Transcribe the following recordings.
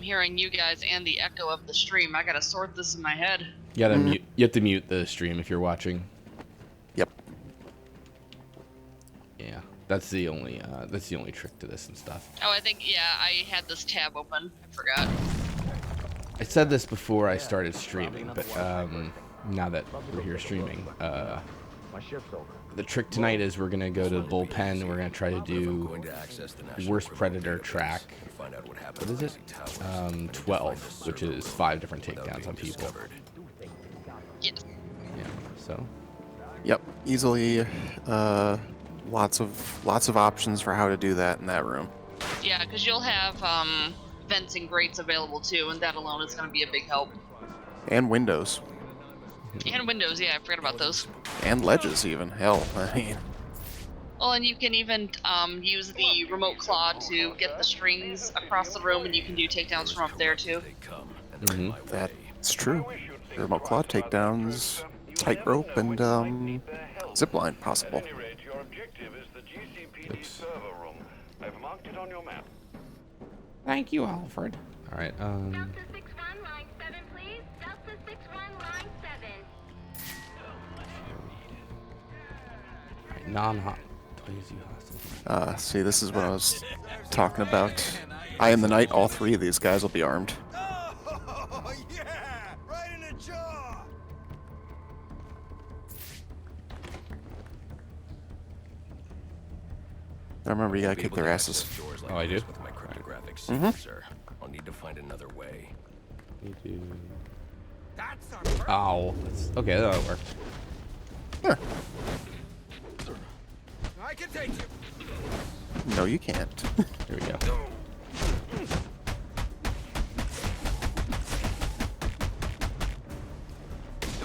I'm hearing you guys and the echo of the stream. I gotta sort this in my head. You gotta mute. You have to mute the stream if you're watching. Yep. Yeah, that's the only trick to this and stuff. Oh, I think I had this tab open. I forgot. I said this before I started streaming, but now that we're here streaming, the trick tonight is we're gonna go to the bullpen. We're gonna try to do worst predator track. What is it? 12, which is 5 different takedowns on people. Yes. Yeah. So. Yep. Easily. Lots of options for how to do that in that room. Yeah, because you'll have vents and grates available too, and that alone is going to be a big help. And windows. And windows, yeah, I forgot about those. And ledges, even. Hell, I mean. Well, and you can even use the remote claw to get the strings across the room, and you can do takedowns from up there too. Mm-hmm. That's true. Remote claw takedowns, tightrope, and zipline possible. Oops. Thank you, Alfred. All right. Delta 61, line 7, please. Delta 61, line 7. Non-hot. See, this is what I was talking about. I am the knight. All 3 of these guys will be armed. Oh, yeah! Right in the jaw! I remember you gotta kick their asses. Oh, I do? Mm-hmm. I'll need to find another way. You do. Ow. Okay, that'll work. Huh. I can take you. No, you can't. Here we go.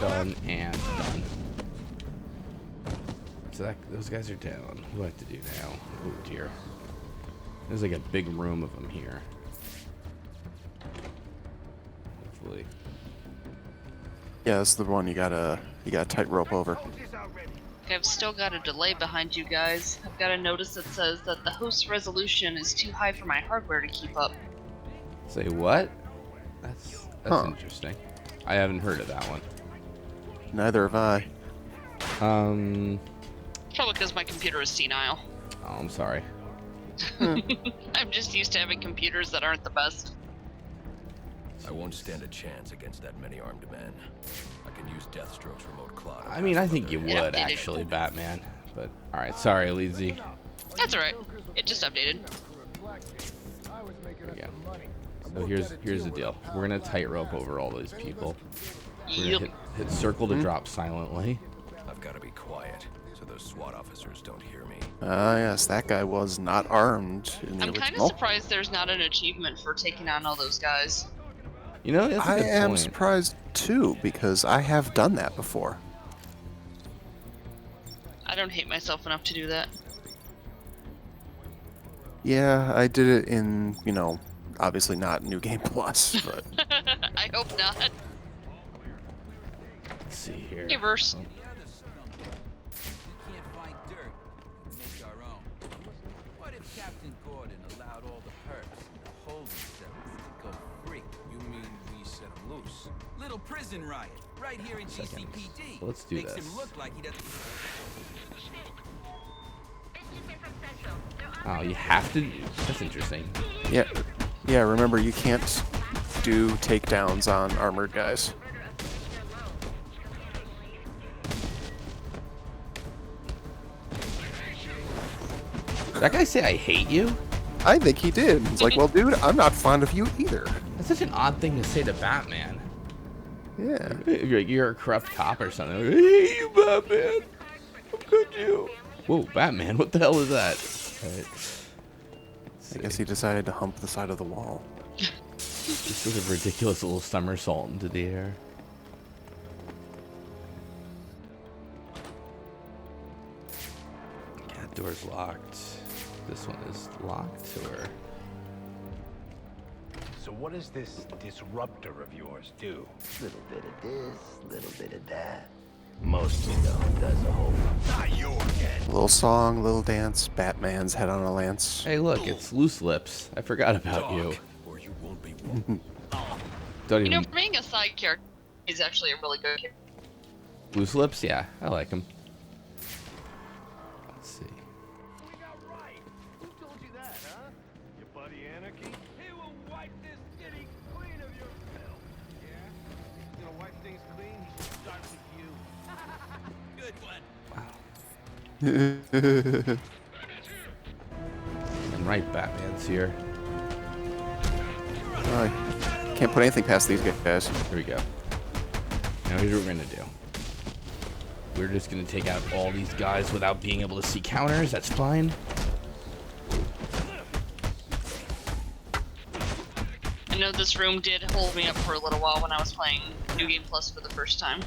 Done and done. So those guys are down. What do I have to do now? Oh dear. There's like a big room of them here. Hopefully. Yeah, this is the one you gotta tightrope over. I've still got a delay behind you guys. I've got a notice that says that the host resolution is too high for my hardware to keep up. Say what? That's interesting. I haven't heard of that one. Neither have I. Probably because my computer is senile. Oh, I'm sorry. I'm just used to having computers that aren't the best. I won't stand a chance against that many armed men. I can use Deathstroke's remote claw. I mean, I think you Yeah, would it is. actually, Batman. But alright, sorry, Leedsy. That's alright. It just updated. There we go. So here's the deal. We're gonna tightrope over all those people. We're Yep. gonna hit circle to drop silently. I've got to be quiet so those SWAT officers don't hear me. Yes, that guy was not armed in the I'm kind of original. surprised there's not an achievement for taking on all those guys. You know, that's a I good am point. surprised too, because I have done that before. I don't hate myself enough to do that. Yeah, I did it in, obviously not New Game Plus, but I hope not. Let's see here. Hey, Verse. Little prison riot, right here in GCPD. Let's do Makes this. him look like he doesn't. Oh, you have to. That's interesting. yeah. Remember, you can't do takedowns on armored guys. That guy say I hate you? I think he did. It's like, well, dude, I'm not fond of you either. That's such an odd thing to say to Batman. Yeah. You're a corrupt cop or something. I hate you, Batman. How could you? Whoa, Batman, what the hell is that? I guess he decided to hump the side of the wall. Just sort of ridiculous little somersault into the air. That door's locked. This one is locked, or? So what does this disruptor of yours do? Little bit of this, little bit of that. Mostly though, does a whole Not you again. Little song, little dance, Batman's head on a lance. Hey, look, it's Loose Lips. I forgot about you. Or you won't be Don't You know, even for being a side character, he's actually a really good character. loose lips. Yeah, I like him. Let's see. We got right. Who told you that, huh? Your buddy Anarchy? He will wipe this city clean of your filth. Yeah? He's gonna wipe things clean. He should start with you. Good one. And right, Batman's here. I can't put anything past these guys. Here we go. Now here's what we're gonna do. We're just gonna take out all these guys without being able to see counters. That's fine. I know this room did hold me up for a little while when I was playing New Game Plus for the first time.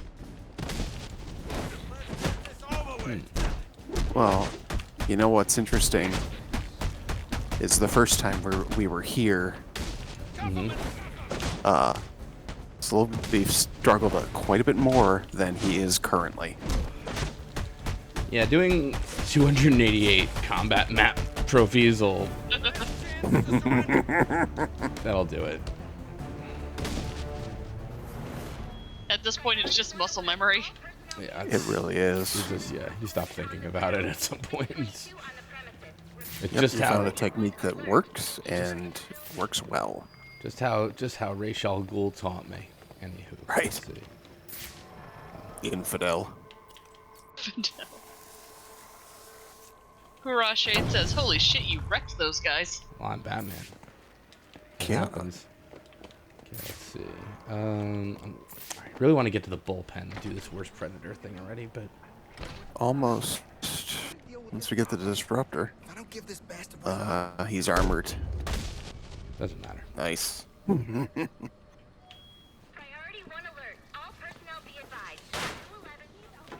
Well, you know what's interesting is the first time we were here, Slow Beef struggled quite a bit more than he is currently. Yeah, doing 288 combat map trophies will... That'll do it. At this point, it's just muscle memory. Yeah, It really is. you stop thinking about it at some point. It's Yep, just you how found a technique that works and works well. just how Ra's al Ghul taught me. Anywho, Right. let's see. Infidel. Hurrah Shade says, holy shit, you wrecked those guys. Well, I'm Batman. What Yeah. happens? Okay, let's see. I really want to get to the bullpen and do this worst predator thing already, but Almost. Once we get the disruptor, If I don't give this bastard he's armored. doesn't matter. Nice. Priority 1 alert. All personnel be advised. 211.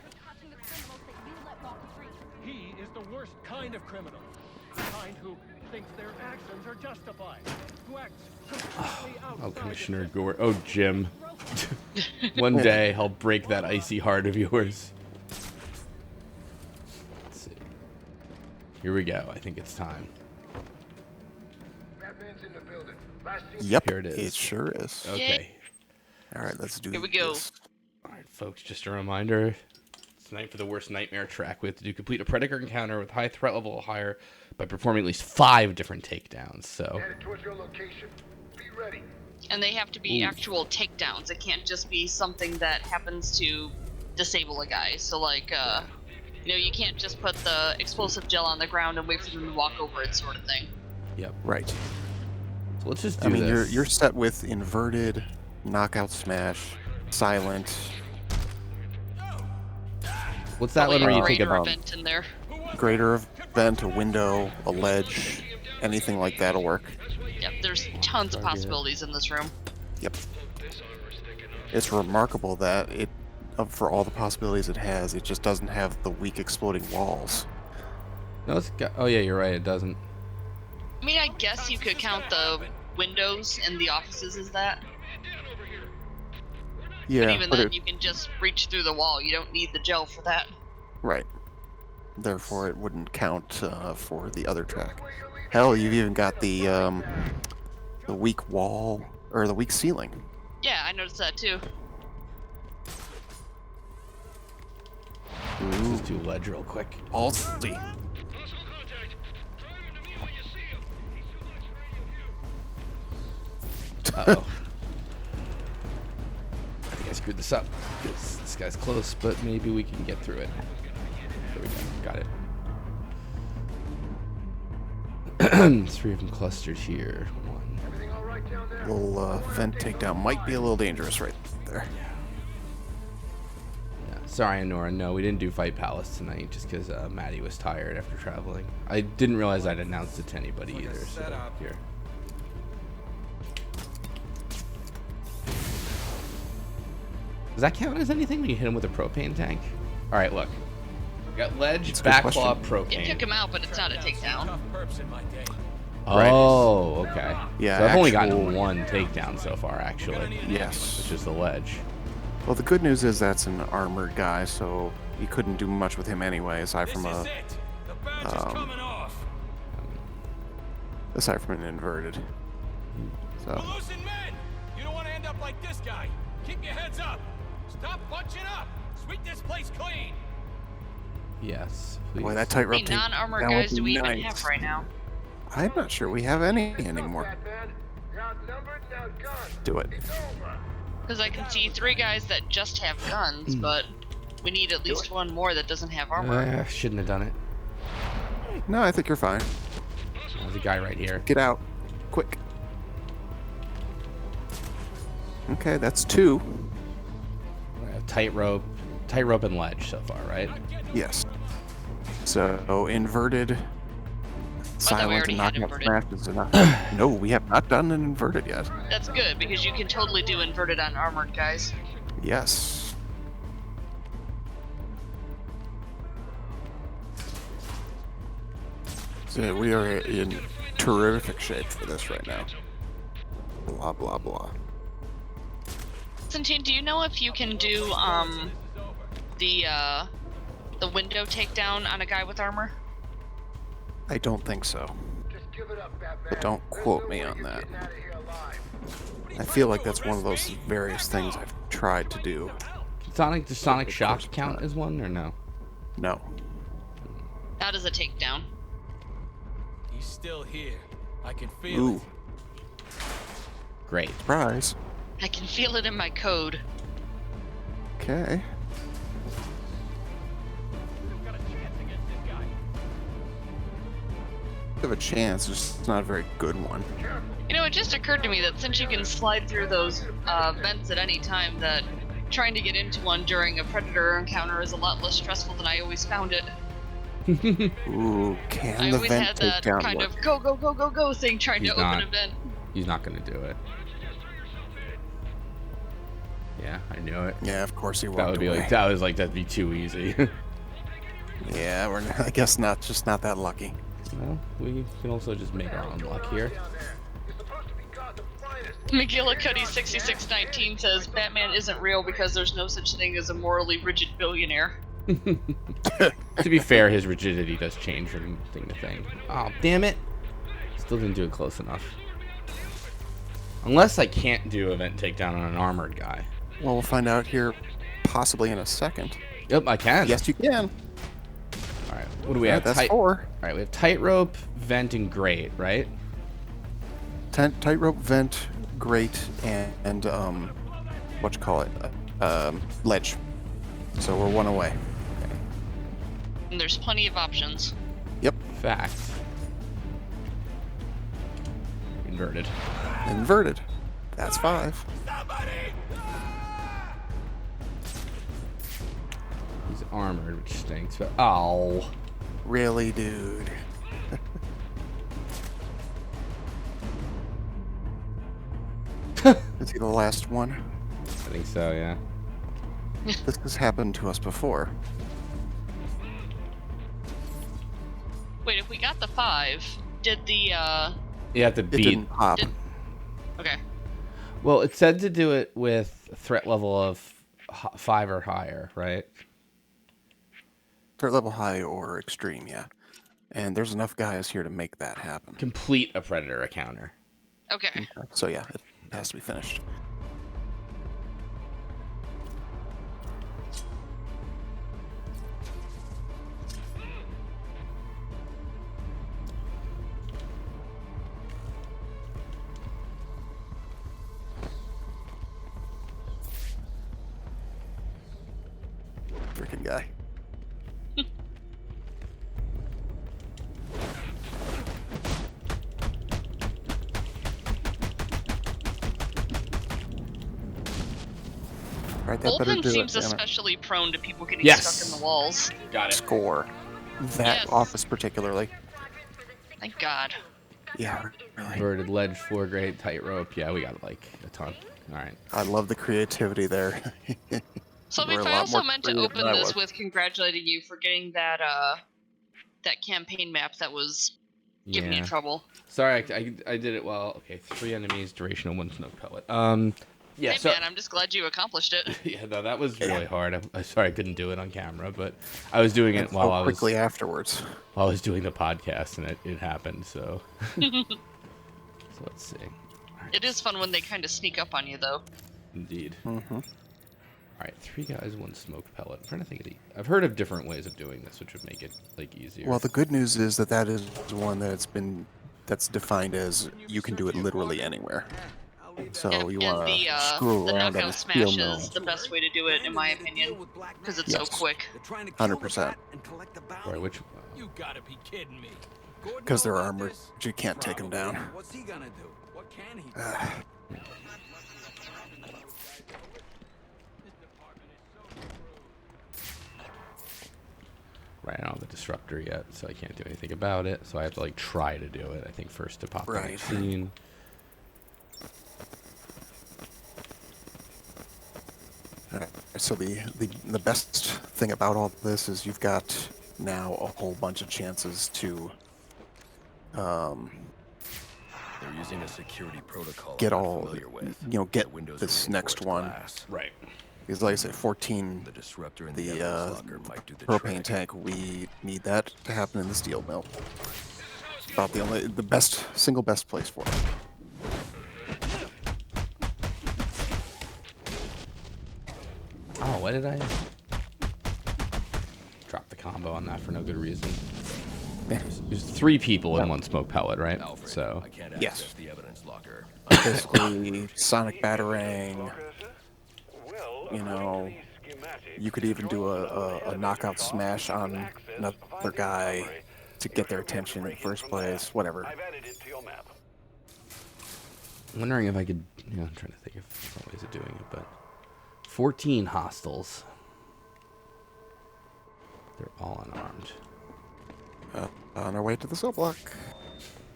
He is the worst kind of criminal. The kind who thinks their actions are justified. Who acts completely outside Oh, the Commissioner system. Gore. Oh, Jim. One day I'll break that icy heart of yours. Let's see. Here we go. I think it's time. Yep. Here it is. It sure is. Okay. All right, let's do Here we go. this. All right, folks, just a reminder. Tonight for the worst nightmare track, we have to complete a predator encounter with high threat level or higher by performing at least 5 different takedowns. So, And they have to be actual takedowns. It can't just be something that happens to disable a guy. So, like, you know, you can't just put the explosive gel on the ground and wait for them to walk over it, sort of thing. yep. Right. So let's just do I mean, this. you're set with inverted, knockout smash, silent, What's that Probably one where a you take greater a event in there. greater event, a window, a ledge, anything like that'll work. Yep, there's tons of possibilities in this room. Yep. It's remarkable that for all the possibilities it has, it just doesn't have the weak exploding walls. No, it's got, oh yeah, you're right. It doesn't. I mean, I guess you could count the windows in the offices as that. Yeah, But even then, you can just reach through the wall. You don't need the gel for that. right. Therefore, it wouldn't count for the other track. Hell, you've even got the weak wall or the weak ceiling. Yeah, I noticed that too. Let's just do ledge real quick. Alty. Uh-oh. I think I screwed this up. This guy's close, but maybe we can get through it. There we go. Got it. Three of them clustered here. One. Little vent takedown might be a little dangerous right there. Yeah. Sorry, Nora. No, we didn't do Fight Palace tonight just because Maddie was tired after traveling. I didn't realize I'd announced it to anybody either. So here. Does that count as anything when you hit him with a propane tank? All right, look. We got ledge, That's a good backlaw, It propane. took him out, but it's not a takedown. Oh, okay. Yeah, So I've only actual- gotten one takedown so far, actually. Yes. Which is the ledge. Well, the good news is that's an armored guy, so you couldn't do much with him anyway, aside from an inverted. So like this guy. Keep your heads up. Stop bunching up. Sweep this place clean. Yes, please. Boy, that How tightrope many take non-armored down would guys do be we even nice. have right now? I'm not sure we have any anymore. Do it. Because I can see 3 guys that just have guns, but we need at least 1 more that doesn't have armor. Shouldn't have done it. No, I think you're fine. There's a guy right here. Get out. Quick. Okay, that's 2. Tightrope and ledge so far, right? Yes. So, inverted, thought we silent, already and had knockout inverted. smash is enough. No, we have not done an inverted yet. That's good, because you can totally do inverted on armored guys. Yes. So we are in terrific shape for this right now. Blah, blah, blah. Constantine, do you know if you can do, the window takedown on a guy with armor? I don't think so. But don't quote me on that. I feel like that's one of those various things I've tried to do. Does Sonic Shock count as one or no? No. How does a takedown? He's still here. I can feel Ooh, it. Great. surprise. I can feel it in my code. Okay. Have a chance, it's not a very good one. You know, it just occurred to me that since you can slide through those vents at any time, that trying to get into one during a predator encounter is a lot less stressful than I always found it. Ooh, can I the always vent had take that down kind work? of go, go, go, go, go thing trying He's to open not. a vent. He's not gonna do it. Yeah, I knew it. Yeah, of course he walked That would be away. like that'd be too easy. Yeah, we're I guess not that lucky. Well, we can also just make our own luck here. McGillicuddy 6619 says Batman isn't real because there's no such thing as a morally rigid billionaire. To be fair, his rigidity does change from thing to thing. Oh, damn it. Still didn't do it close enough. Unless I can't do event takedown on an armored guy. Well, we'll find out here possibly in a second. Yep, I can. Yes, you can. Alright, what do we Alright, have? that's 4. Alright, we have tightrope, vent, and grate, right? Tightrope, vent, grate, and ledge. So we're 1 away. And there's plenty of options. Yep. Fact. Inverted. Inverted. That's 5. He's armored, which stinks, but oh. Really, dude. Is he the last one? I think so, yeah. This has happened to us before. Wait, if we got the 5, did the, You have to It beat. didn't pop. okay. Well, it said to do it with threat level of 5 or higher, right? Threat level high or extreme, yeah. And there's enough guys here to make that happen. Complete a predator encounter. Okay. So yeah, it has to be finished. Freaking guy. Right, that better Bullpen do seems it. damn it. especially prone to people getting Yes. stuck in the walls. Got it. Score. That Yes. office particularly. Thank God. Yeah, really. Inverted ledge, floor grate, tightrope. Yeah, we got like a ton. All right. I love the creativity there. So We're a if I lot also more meant to creative open than I this was. with congratulating you for getting that that campaign map that was giving you Yeah. trouble. Sorry, I did it well. Okay, 3 enemies, duration of 1 snow pellet. Yeah, Hey so man, I'm just glad you accomplished it. yeah, no, that was really hard. I'm sorry I couldn't do it on camera, but I was doing it while I was quickly afterwards. doing the podcast, and it happened. So, so let's see. It is fun when they kind of sneak up on you though. Indeed. Mm-hmm. All right, 3 guys, 1 smoke pellet. I'm trying to think of I've heard of different ways of doing this, which would make it like easier. Well, the good news is that is one that's defined as you can do it literally anywhere. So you want to screw the around on knockout a steel smash mill. is the best way to do it, in my opinion, because it's so Yes. quick. 100%. Sorry, which? You gotta be kidding me. Because they're armored, you can't take them down. What's he gonna do? What can he do? Right, I don't have the disruptor yet, so I can't do anything about it. So I have to like try to do it. I think first to pop on the Right. scene. So the best thing about all this is you've got now a whole bunch of chances to They're using a security protocol get I'm not all, familiar with. get The windows this are next reinforced one. glass. Right. Because like I say, 14, The disruptor in the evidence locker might do the propane trick. tank, we need that to happen in the steel mill. About the single best place for it. Oh, what did I? Drop the combo on that for no good reason. There's 3 people in 1 smoke pellet, right? Alfred, So I can't Yes. access the evidence locker. Basically, sonic batarang. You know, you could even do a knockout smash on another guy to get their attention in the first place. Whatever. I'm wondering if I could. I'm trying to think of different ways of doing it, but 14 hostiles. They're all unarmed. On our way to the cell block.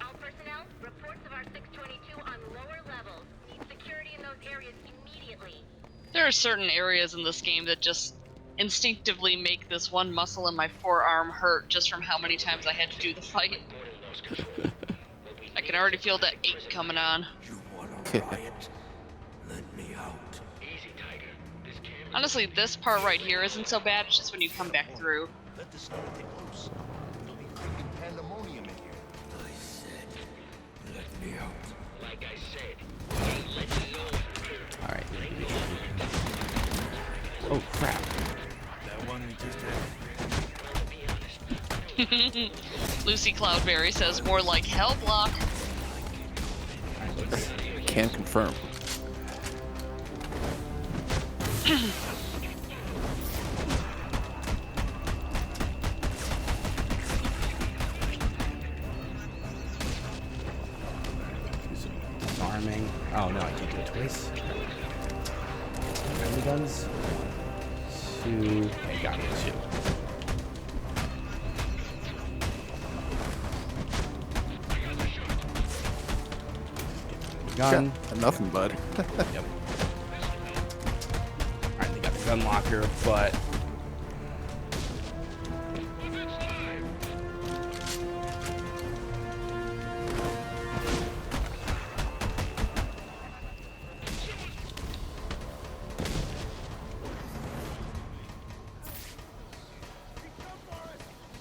All personnel, reports of our 622 on lower levels. Need security in those areas immediately. There are certain areas in this game that just instinctively make this one muscle in my forearm hurt just from how many times I had to do the fight. I can already feel that ache coming on. Honestly, this part right here isn't so bad, it's just when you come back through. Alright. Oh, crap. Lucy Cloudberry says more like hell block. Can confirm. Disarming. Oh no, I can't do it twice. How many guns? 2. Okay, got me 2. Gun. Yeah, nothing, bud. Yep. Alright, they got the gun locker, but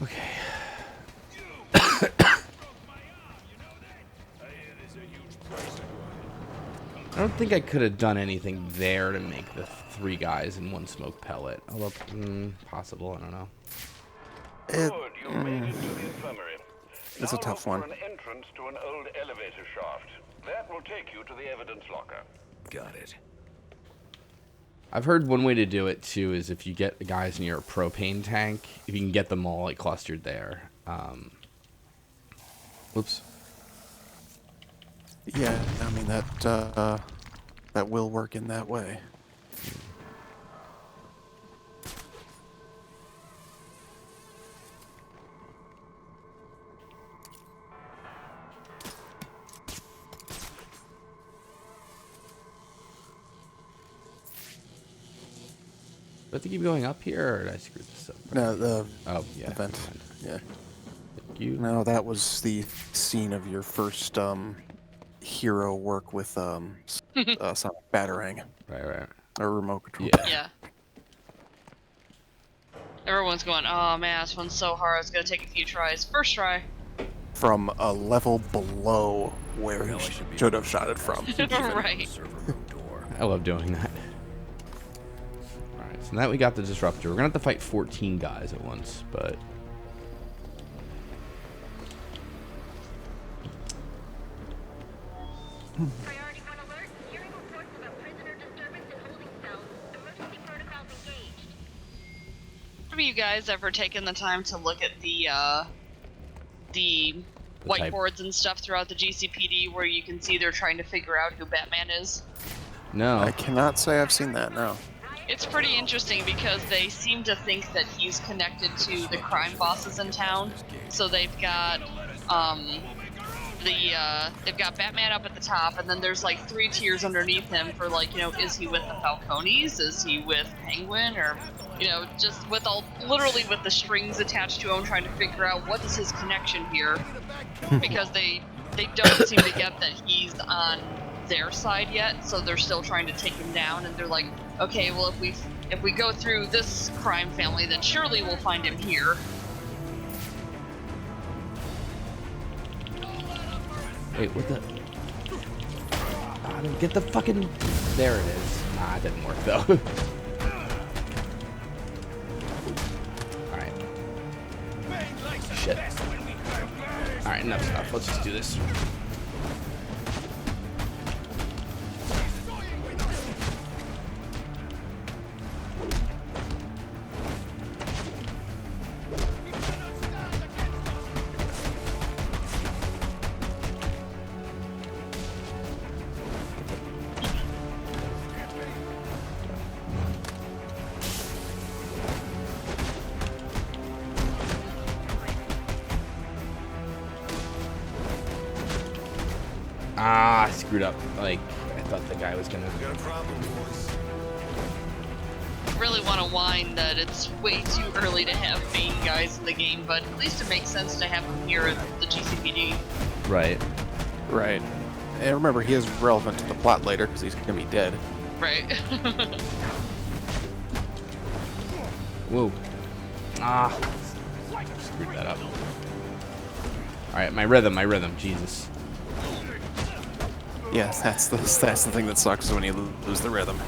okay. I don't think I could have done anything there to make the 3 guys in 1 smoke pellet. Although, possible, I don't know. It's a tough one. An entrance to an old elevator shaft. That will take you to the evidence locker. Got it. I've heard one way to do it too is if you get the guys near a propane tank, if you can get them all like clustered there. Whoops. Yeah, I mean that will work in that way. Do I have to keep going up here, or did I screw this up? No, the Oh, yeah. event. never mind. Yeah. Thank you. No, that was the scene of your first hero work with sonic batarang Right. or remote control. Yeah. Yeah. Everyone's going, oh man, this one's so hard, it's gonna take a few tries. First try. From a level below where Well, I he should be should have shot it from. Right. Server room door. I love doing that. Alright, so now that we got the disruptor, we're gonna have to fight 14 guys at once, but... Priority 1 alert. Hearing reports about prisoner disturbance in holding cells. Emergency protocols engaged. Have you guys ever taken the time to look at the type. whiteboards and stuff throughout the GCPD where you can see they're trying to figure out who Batman is? No. I cannot say I've seen that, no. It's pretty interesting because they seem to think that he's connected to the crime bosses in town. So they've got they've got Batman up at the top, and then there's like 3 tiers underneath him for like, you know, is he with the Falcones? Is he with Penguin? Or, you know, just with literally with the strings attached to him, trying to figure out what is his connection here, because they don't seem to get that he's on their side yet, so they're still trying to take him down, and they're like, okay, well, if we go through this crime family, then surely we'll find him here. Wait, what the... I didn't get the fucking... There it is. Ah, it didn't work, though. Alright. Shit. Alright, enough stuff. Let's just do this. Ah, I screwed up. Like, I thought the guy was gonna... Really want to whine that it's way too early to have main guys in the game, but at least it makes sense to have them here at the GCPD. Right. Right. And remember, he is relevant to the plot later, because he's gonna be dead. Right. Whoa. Ah. Screwed that up. Alright, my rhythm, Jesus. Yes, that's the thing that sucks when you lose the rhythm.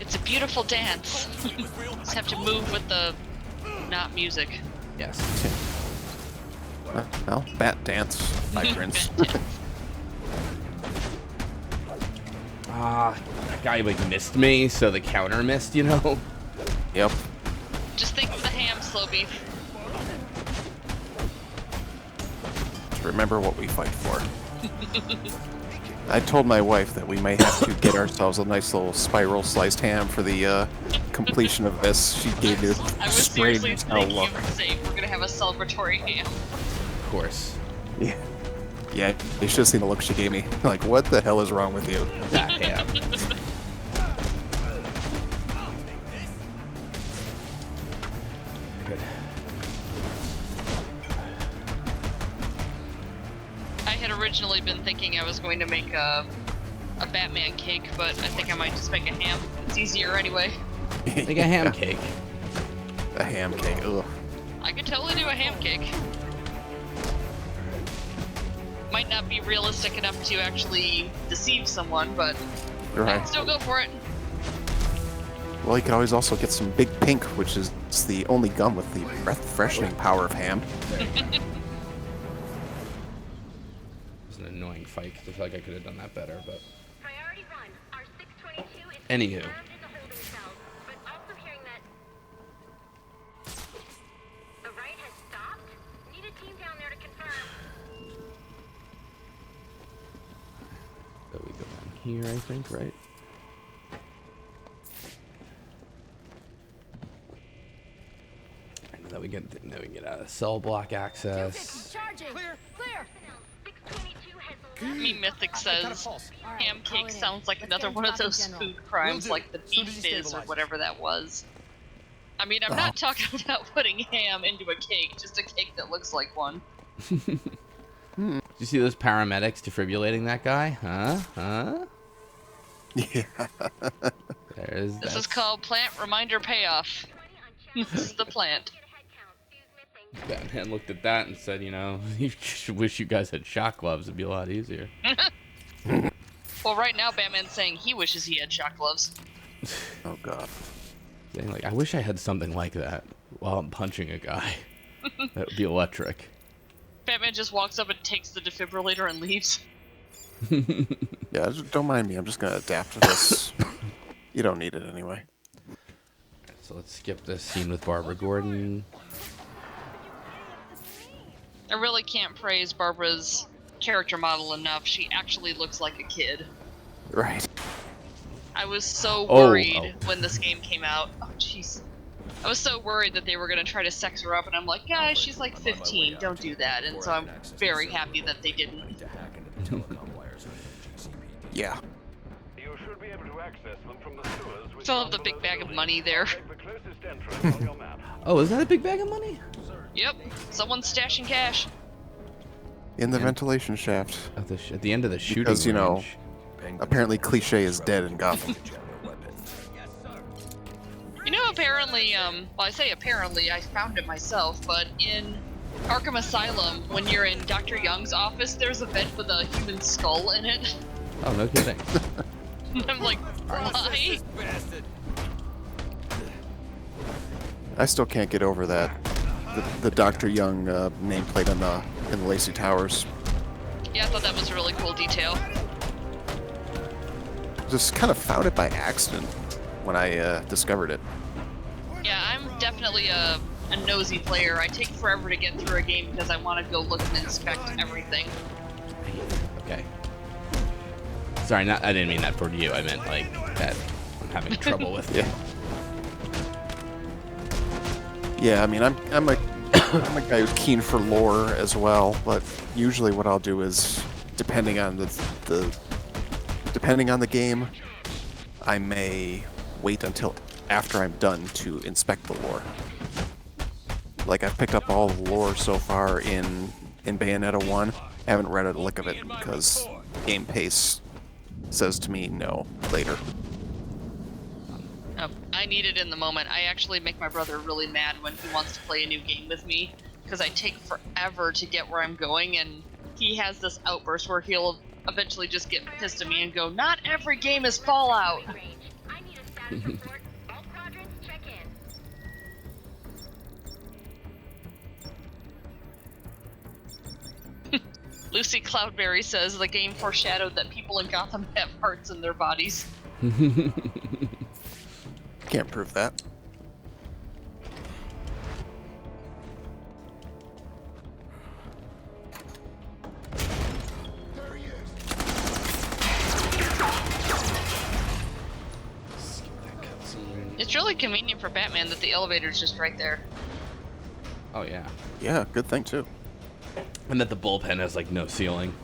It's a beautiful dance. Just have to move with the not music. Yes. Well, bat dance by Prince. Ah, that guy like missed me, so the counter missed, you know? Yep. Just think of the ham, slow beef. Remember what we fight for. I told my wife that we may have to get ourselves a nice little spiral sliced ham for the completion of this. She gave me I a was strange seriously thinking look. of saying we're gonna have a celebratory ham. Of course. Yeah. Yeah, you should have seen the look she gave me. Like, what the hell is wrong with you? That ham. Good. I had originally been thinking I was going to make a Batman cake, but I think I might just make a ham. It's easier anyway. Like a ham cake. A ham cake, ugh. I could totally do a ham cake. Might not be realistic enough to actually deceive someone, but I Right. can still go for it. Well, you could always also get some Big Pink, which is the only gum with the breath freshening power of ham. It was an annoying fight, 'cause I feel like I could have done that better, but... Priority 1, our 622 is Anywho. armed in the holding cells, but also hearing that the riot has stopped. Need a team down there to confirm. So we go down here, I think, right? And then we get cell block access. Charging. Clear. 622 has left. Me Mythic says ham cake sounds like another one of those food crimes like the beef fizz or whatever that was. I mean, I'm not talking about putting ham into a cake, just a cake that looks like one. Did you see those paramedics defibrillating that guy? Huh? Huh? Yeah. This is called Plant Reminder Payoff. This is the plant. Batman looked at that and said, you know, you wish you guys had shock gloves. It'd be a lot easier. Well, right now Batman's saying he wishes he had shock gloves. Oh god. Saying, like, I wish I had something like that while I'm punching a guy. That would be electric. Batman just walks up and takes the defibrillator and leaves. Yeah, don't mind me. I'm just gonna adapt to this. You don't need it anyway. So let's skip this scene with Barbara Gordon. I really can't praise Barbara's character model enough. She actually looks like a kid. Right. I was so Oh, worried when this game came out. Oh, jeez. I was so worried that they were going to try to sex her up, and I'm like, guys, she's like 15, don't do that. And so I'm very happy that they didn't. Yeah. You should be able to access them from the sewers with Still have the big bag of money there. the closest entrance on your map. Oh, is that a big bag of money? Yep, someone's stashing cash. In the ventilation shaft. At the end of the shooting Because, you know, range. apparently Cliche is dead in Gotham. You know, apparently, well, I say apparently, I found it myself, but in Arkham Asylum, when you're in Dr. Young's office, there's a vent with a human skull in it. Oh, no kidding. And I'm like, why? I still can't get over that. The Dr. Young nameplate in the Lacey Towers. Yeah, I thought that was a really cool detail. Just kind of found it by accident when I discovered it. Yeah, I'm definitely a nosy player. I take forever to get through a game because I want to go look and inspect everything. Okay. Sorry, I didn't mean that for you. I meant, like, that I'm having trouble with. Yeah. Yeah, I mean, I'm a guy who's keen for lore as well, but usually what I'll do is, depending on the game, I may wait until after I'm done to inspect the lore. Like, I've picked up all the lore so far in Bayonetta 1. I haven't read a lick of it because game pace says to me no later. Oh, I need it in the moment. I actually make my brother really mad when he wants to play a new game with me because I take forever to get where I'm going, and he has this outburst where he'll eventually just get pissed at me and go, "Not every game is Fallout." I need a status report. All quadrants, check in. Lucy Cloudberry says the game foreshadowed that people in Gotham have hearts in their bodies. Can't prove that. It's really convenient for Batman that the elevator's just right there. Oh, yeah. Yeah, good thing too. And that the bullpen has, like, no ceiling.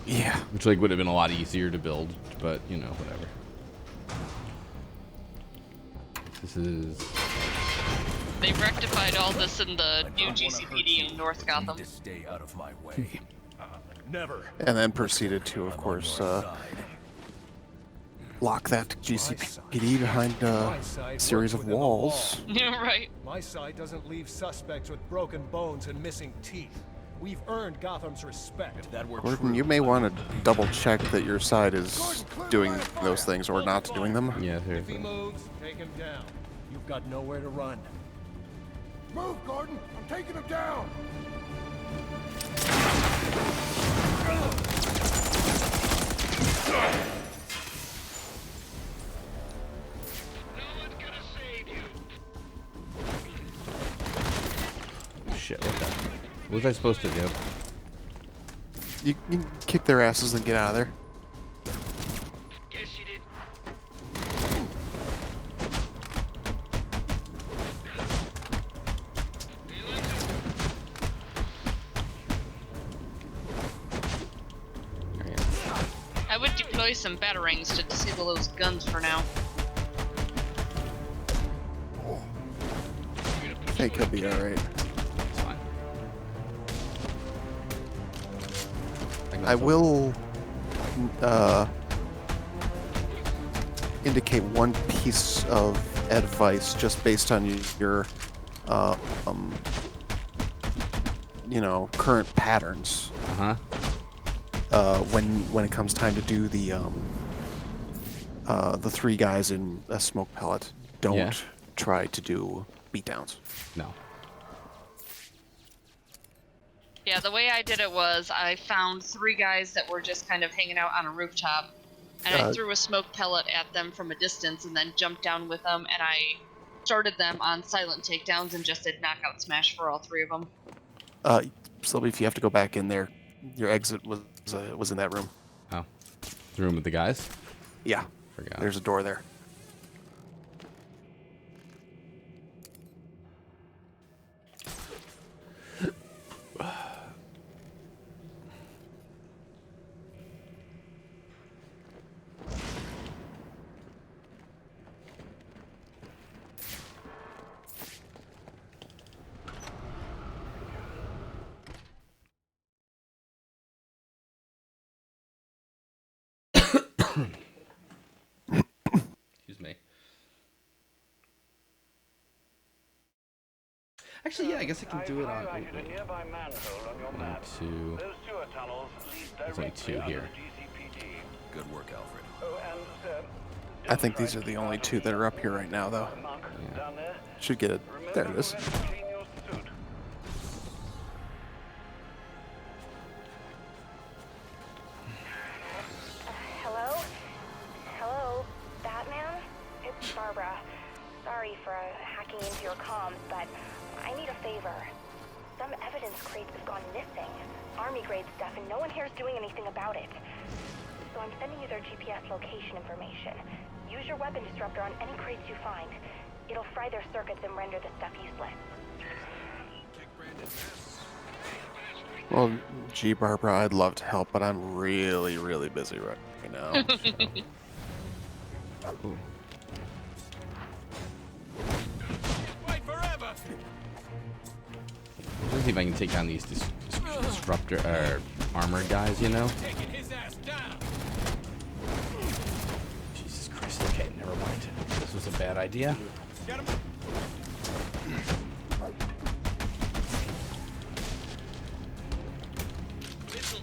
Yeah. Which, like, would have been a lot easier to build, but, you know, whatever. This is... They've rectified all this in the new GCPD in North Gotham. Stay out of my way. Never. And then proceeded to, of course, lock that GCPD behind a series of walls. Yeah, right. My side doesn't leave suspects with broken bones and missing teeth. We've earned Gotham's respect. Gordon, you may want to double check that your side is doing those things or not doing them. Yeah, If he seriously. moves, take him down. You've got nowhere to run. Move, Gordon! I'm taking him down! Shit, what was I supposed to do? You can kick their asses and get out of there. Guess you did. I would deploy some batarangs to disable those guns for now. I think he'll be alright. It's fine. I will indicate one piece of advice just based on your you know, current patterns. Uh-huh. when it comes time to do the 3 guys in a smoke pellet, don't try to do beatdowns. No. Yeah, the way I did it was I found 3 guys that were just kind of hanging out on a rooftop, and I threw a smoke pellet at them from a distance and then jumped down with them, and I started them on silent takedowns and just did knockout smash for all 3 of them. Sylvie, if you have to go back in there, your exit was in that room. Oh. The room with the guys? Yeah. Forgot. There's a door there. Excuse me. Actually, yeah, I guess I can do it on. Wait. 1, 2. There's only 2 here. Good work, Alfred. I think these are the only 2 that are up here right now, though. Yeah. Should get it. There it is. Hello? Hello? Batman? It's Barbara. Sorry for hacking into your comms, but I need a favor. Some evidence crates have gone missing. Army-grade stuff, and no one here is doing anything about it. So I'm sending you their GPS location information. Use your weapon disruptor on any crates you find. It'll fry their circuits and render the stuff useless. Well, gee, Barbara, I'd love to help, but I'm really, really busy right now. Ooh. Let's see if I can take down these disruptor armored guys, you know? Jesus Christ, okay, never mind. This was a bad idea.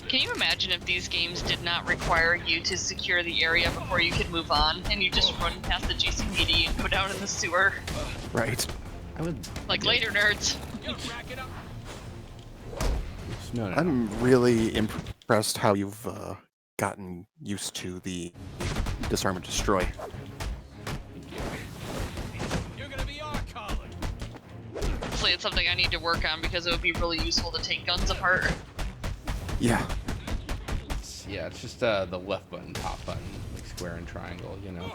Can you imagine if these games did not require you to secure the area before you could move on, and you just run past the GCPD and go down in the sewer? Right. I would... Like, later, nerds. No. I'm really impressed how you've gotten used to the disarm and destroy. Honestly, it's something I need to work on because it would be really useful to take guns apart. Yeah. Yeah, it's just the left button, top button, like square and triangle, you know?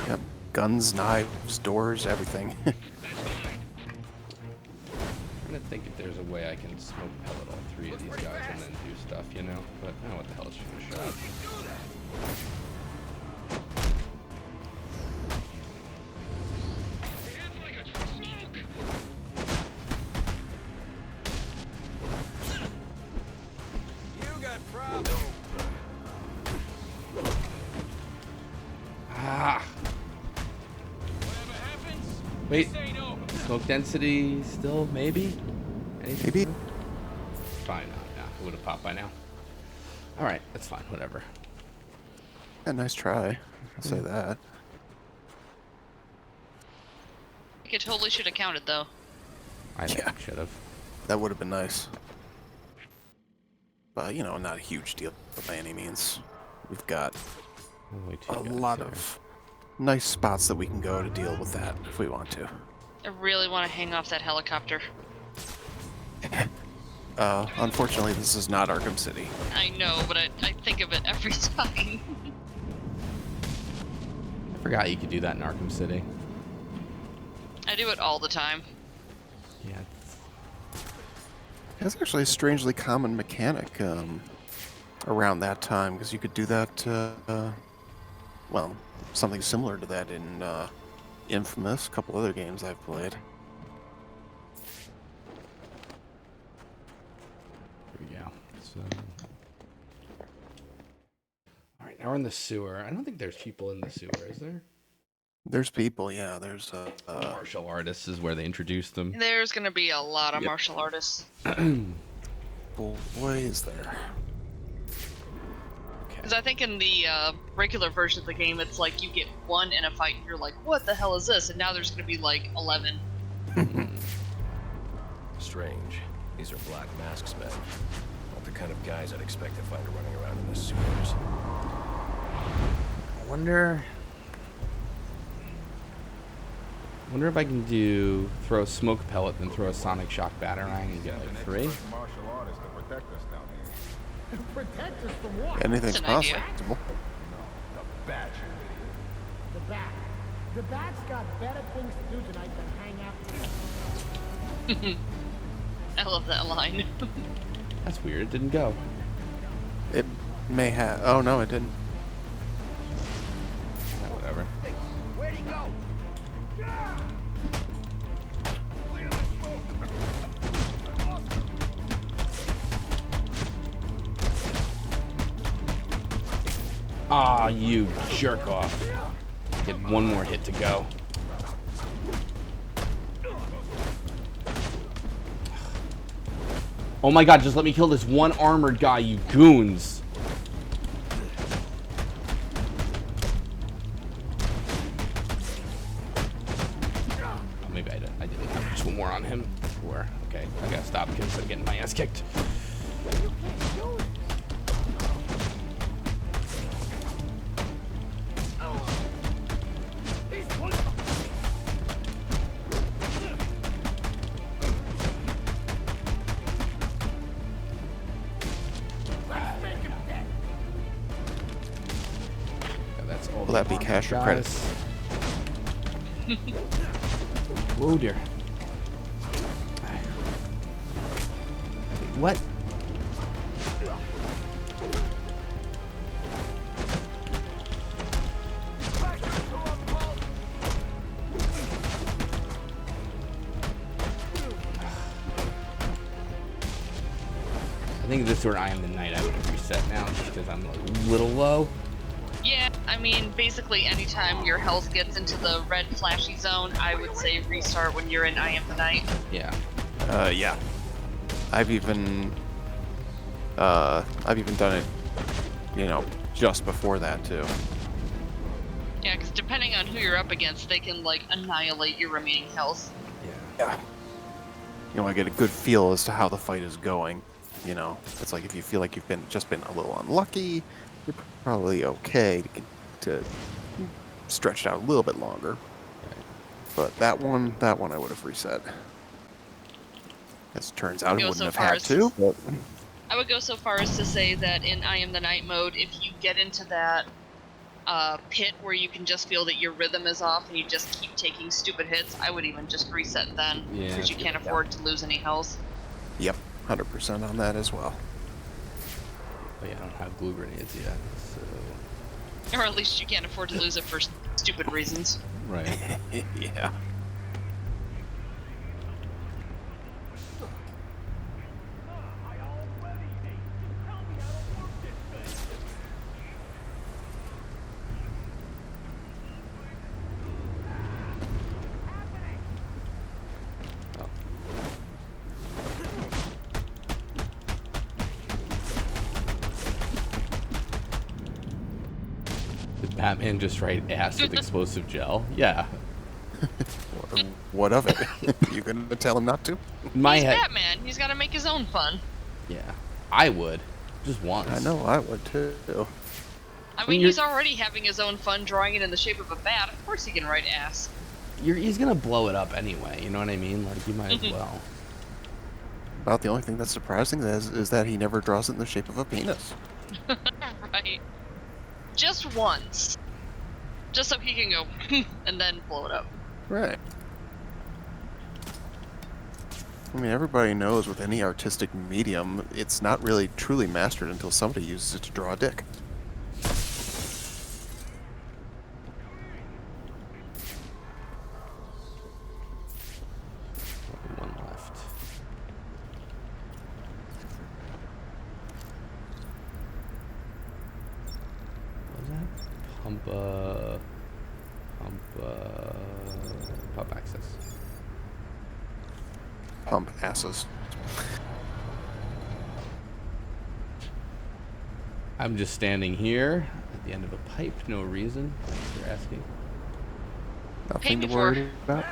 Yep. Guns, knives, doors, everything. I'm trying to think if there's a way I can smoke pellet all 3 of these guys and then do stuff, you know? But I don't know what the hell, it's just a shot. Ah! Wait, smoke density still, maybe? Anything? Maybe. Fine, yeah, it would have popped by now. Alright, that's fine, whatever. Yeah, nice try. I'll say that. It totally should have counted, though. I think I should have. That would have been nice. But, you know, not a huge deal by any means. We've got a lot of nice spots that we can go to deal with that if we want to. I really want to hang off that helicopter. Unfortunately, this is not Arkham City. I know, but I think of it every time. I forgot you could do that in Arkham City. I do it all the time. Yeah. It's actually a strangely common mechanic around that time, because you could do that, well, something similar to that in Infamous, a couple other games I've played. Here we go. So... Alright, now we're in the sewer. I don't think there's people in the sewer, is there? There's people, yeah. There's Martial artists is where they introduced them. There's gonna be a lot of martial artists. boy, is there. Because I think in the regular version of the game, it's like you get one in a fight, and you're like, what the hell is this? And now there's gonna be like 11. Strange. These are Black Masks men. Not the kind of guys I'd expect to find running around in the sewers. I wonder if I can throw a smoke pellet, then throw a sonic shock batarang and get like 3. Martial artists to protect us down here. Protect us from what? Anything's That's an idea. possible. The bat, The bat. The bat's got better things to do tonight than hang out. I love that line. That's weird. It didn't go. It may have. Oh no, it didn't. Yeah, whatever. where'd he go? Ah, you jerk off. Get one more hit to go. Oh my god, just let me kill this one armored guy, you goons. Oh, maybe I didn't have just one more on him. Or, okay, I gotta stop because I'm getting my ass kicked. Will that be cash or credit? Oh dear. What? I think this is where I am the night I would reset now, just because I'm a little low. Yeah, I mean, basically anytime your health gets into the red flashy zone, I would say restart when you're in I Am the Night. Yeah. Yeah. I've even done it, you know, just before that too. Yeah, because depending on who you're up against, they can, like, annihilate your remaining health. Yeah. You know, I get a good feel as to how the fight is going. You know, it's like if you feel like you've been a little unlucky, you're probably okay to stretch it out a little bit longer. But that one I would have reset. As it turns out, I wouldn't have had to. But... I would go so far as to say that in I Am the Night mode, if you get into that pit where you can just feel that your rhythm is off and you just keep taking stupid hits, I would even just reset then, because you can't afford to lose any health. Yep, 100% on that as well. Oh yeah, I don't have glue grenades yet, so... Or at least you can't afford to lose it for stupid reasons. Right. Yeah. Did Batman just write ass with explosive gel? Yeah. What of it? You gonna tell him not to? He's Batman. He's got to make his own fun. Yeah. I would. Just once. I know I would too. I mean, he's already having his own fun drawing it in the shape of a bat. Of course he can write ass. He's gonna blow it up anyway, you know what I mean? Like, you might as well. About the only thing that's surprising is that he never draws it in the shape of a penis. Right. Just once. Just so he can go and then blow it up. Right. I mean, everybody knows with any artistic medium, it's not really truly mastered until somebody uses it to draw a dick. One left. What was that? Pump pub access. Pump asses. I'm just standing here at the end of a pipe. No reason. If you're asking. Nothing to before. worry about.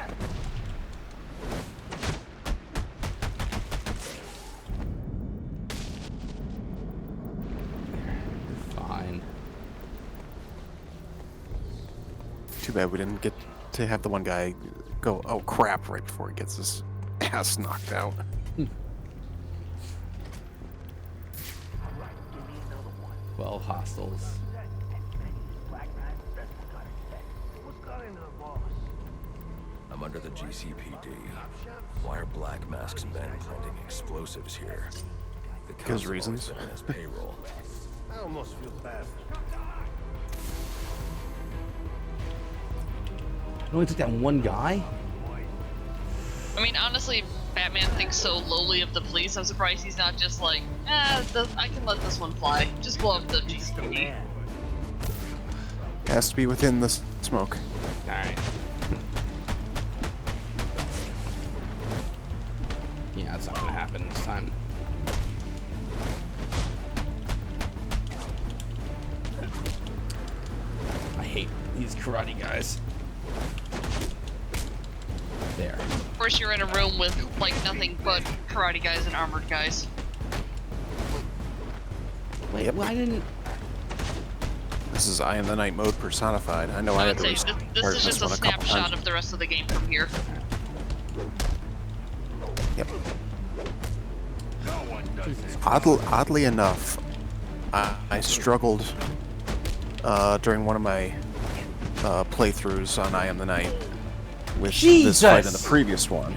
Fine. Too bad we didn't get to have the one guy go, oh crap, right before he gets his ass knocked out. Well, hostiles. I'm under the GCPD. Why are Black Mask's men planting explosives here? The Because council reasons. always been on his payroll. I almost feel bad. It only took that one guy? I mean, honestly, Batman thinks so lowly of the police. I'm surprised he's not just like, I can let this one fly. Just blow up the GCPD. Has to be within the smoke. Alright. Yeah, that's not gonna happen this time. I hate these karate guys. There. Of course, you're in a room with, like, nothing but karate guys and armored guys. Wait, Yep. why didn't... This is Eye in the Night mode personified. I know I I had would to say restart this is just a one couple snapshot times. of the rest of the game from here. Yep. Oddly enough, I struggled during one of my playthroughs on Eye in the Night with this fight in the previous one,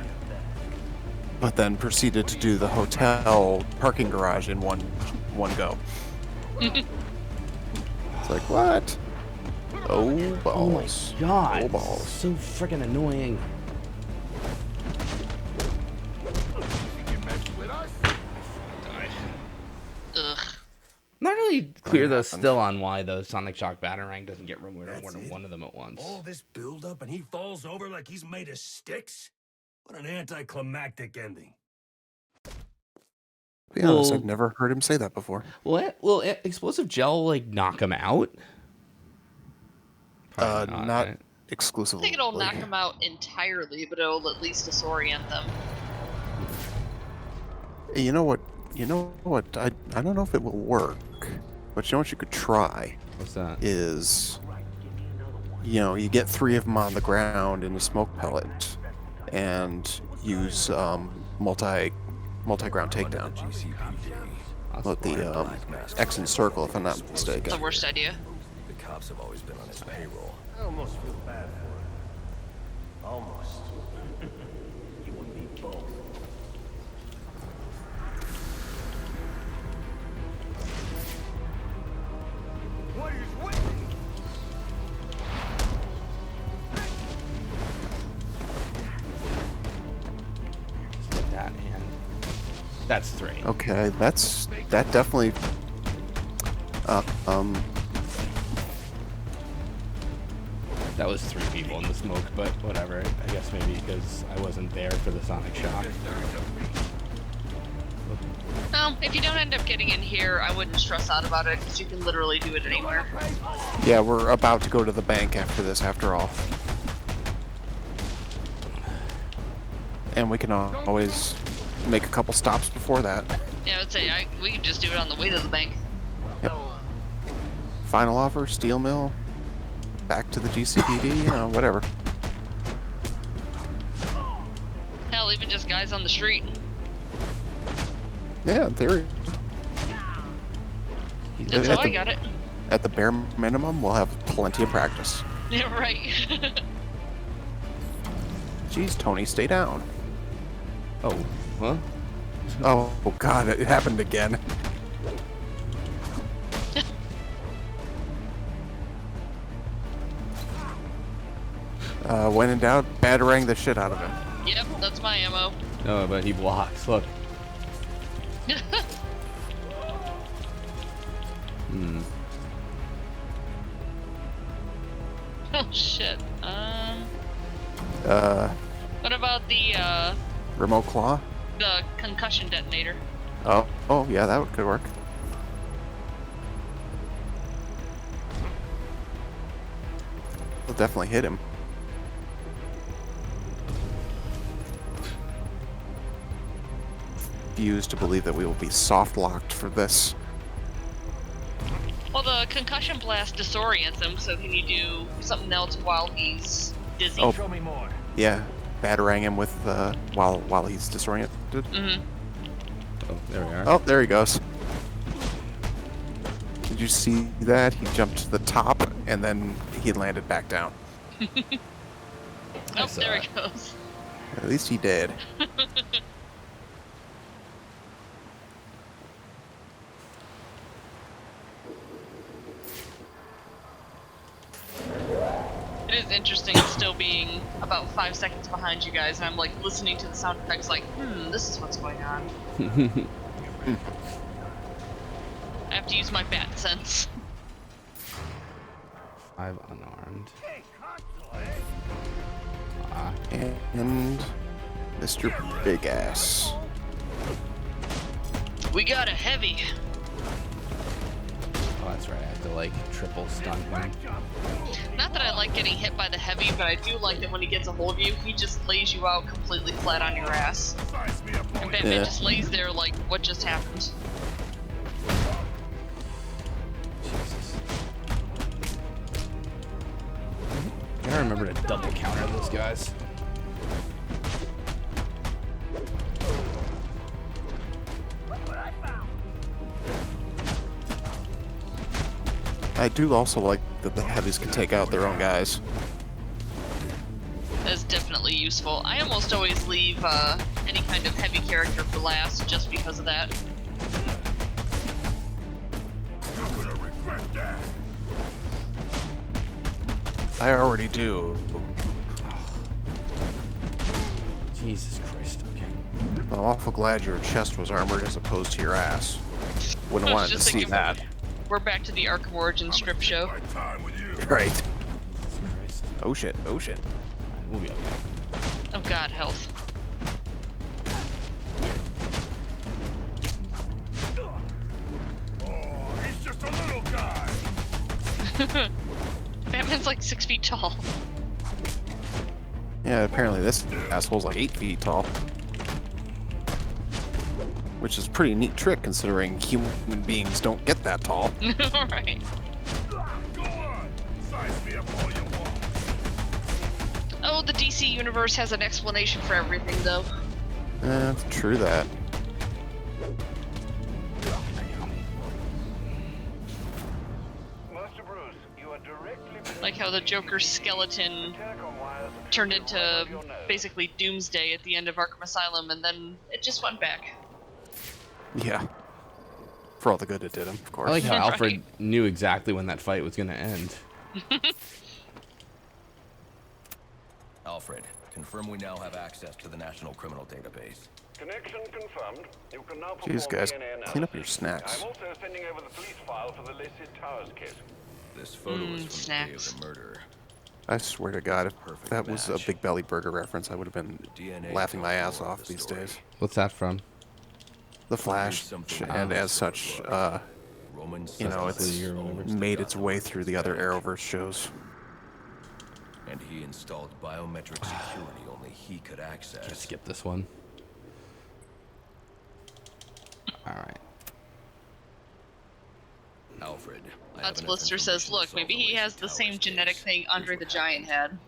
but then proceeded to do the hotel parking garage in one go. It's like, what? Oh balls! Oh my god! Oh balls! So freaking annoying. Ugh. Not really clear though still on why the Sonic Shock Batarang doesn't get removed on one of them at once. All this build-up and he falls over like he's made of sticks? What an anticlimactic ending. To be honest, Well- I've never heard him say that before. Will explosive gel like knock him out? Probably Not right? I exclusively. think it'll knock them out entirely, but it'll at least disorient them. You know what? I don't know if it will work, but you know what you could try What's that? is, you get 3 of them on the ground in a smoke pellet, and use multi-ground takedown. Let the X and circle, if I'm not The mistaken. worst idea. The cops have always been on his payroll. I almost feel bad for him. Almost. You and me both. What is waiting? Like that and that's 3. Okay, that definitely. That was 3 people in the smoke, but whatever. I guess maybe because I wasn't there for the Sonic Shock. If you don't end up getting in here, I wouldn't stress out about it, because you can literally do it anywhere. Yeah, we're about to go to the bank after this, after all. And we can always make a couple stops before that. Yeah, I would say we could just do it on the way to the bank. Yep. Final offer, steel mill, back to the GCPD, whatever. Hell, even just guys on the street. Yeah, in theory. That's how I got it. At the bare minimum, we'll have plenty of practice. Yeah, right. Jeez, Tony, stay down. Oh, huh? Oh, God, it happened again. When in doubt, batarang the shit out of him. Yep, that's my ammo. No, but he blocks. Look. Oh shit. What about the Remote claw? concussion detonator? Oh, yeah, that could work. We'll definitely hit him. Refuse to believe that we will be soft locked for this. Well, the concussion blast disorients him, so can you do something else while he's dizzy? Oh. Show me more. Yeah, batarang him with while he's disoriented. Mm-hmm. Oh, there we are. Oh, there he goes. Did you see that? He jumped to the top and then he landed back down. Oh, there he goes. At least he did. It is interesting still being about 5 seconds behind you guys, and I'm like listening to the sound effects like, this is what's going on. I have to use my bat sense. 5 unarmed. And Mr. Big Ass. We got a heavy. Oh, that's right. I have to like triple stun him. Not that I like getting hit by the heavy, but I do like that when he gets a hold of you, he just lays you out completely flat on your ass. And Batman just lays there like, what just happened? Jesus. I gotta remember to double counter those guys. I do also like that the heavies can take out their own guys. That is definitely useful. I almost always leave any kind of heavy character for last just because of that. I already do. Jesus Christ. Okay. I'm awful glad your chest was armored as opposed to your ass. Wouldn't I was want to just see thinking, that. We're back to the Arkham Origins strip show. Right. Jesus Christ. Oh shit, oh shit. We'll be okay. Oh god, health. Oh, he's just a little guy. Batman's like 6 feet tall. Yeah, apparently this asshole's like 8 feet tall. Which is a pretty neat trick considering human beings don't get that tall. Right. Go on, size me up all you want. Oh, the DC universe has an explanation for everything, though. True that. Master Bruce, you are directly Like how the Joker's skeleton turned into basically Doomsday at the end of Arkham Asylum, and then it just went back. Yeah. For all the good it did him, of course. I like how Right. Alfred knew exactly when that fight was gonna end. Alfred, confirm we now have access to the National Criminal Database. Connection confirmed. You can now perform Jeez, guys, DNA analysis. clean up your snacks. I'm also sending over the police file for the Lacey Towers case. This photo is from snacks. the day of the murder. I swear to God, if Perfect that was a match. Big Belly Burger reference, I would have been DNA laughing my tells ass more of off the these story. days. What's that from? The Flash, something and else as such, in the book. Roman you know, Sesame it's or whatever. made its way through the other Arrowverse shows. And he installed biometric security only he could Just access. skip this one. Alright. Alfred, I That's have Blister enough says, information to look, solve maybe the he Lacey has the Towers same genetic case. thing Andre Here's the what Giant happened.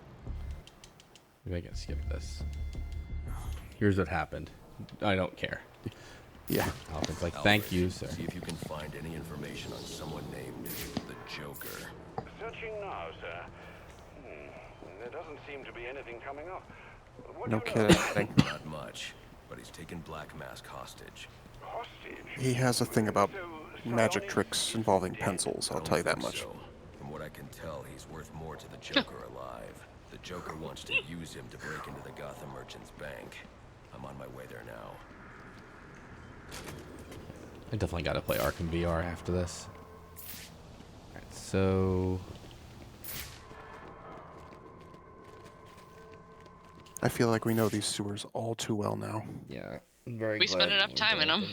had. Maybe I can skip this. Here's what happened. I don't care. Yeah. Alfred's like, thank Alfred, you, sir. See if you can find any information on someone named the Joker. Searching now, sir. There doesn't seem to be anything coming up. What No do you know? kidding. Not much, but he's taken Black Mask hostage. Hostage? He has a thing about So, magic Psionics tricks is involving dead. pencils, I I'll don't tell you that think much. so. From what I can tell, he's worth more to the Joker alive. The Joker wants to use him to break into the Gotham Merchant's bank. I'm on my way there now. I definitely got to play Arkham VR after this. Alright, so... I feel like we know these sewers all too well now. Yeah, I'm very We glad spent enough we're time in done them.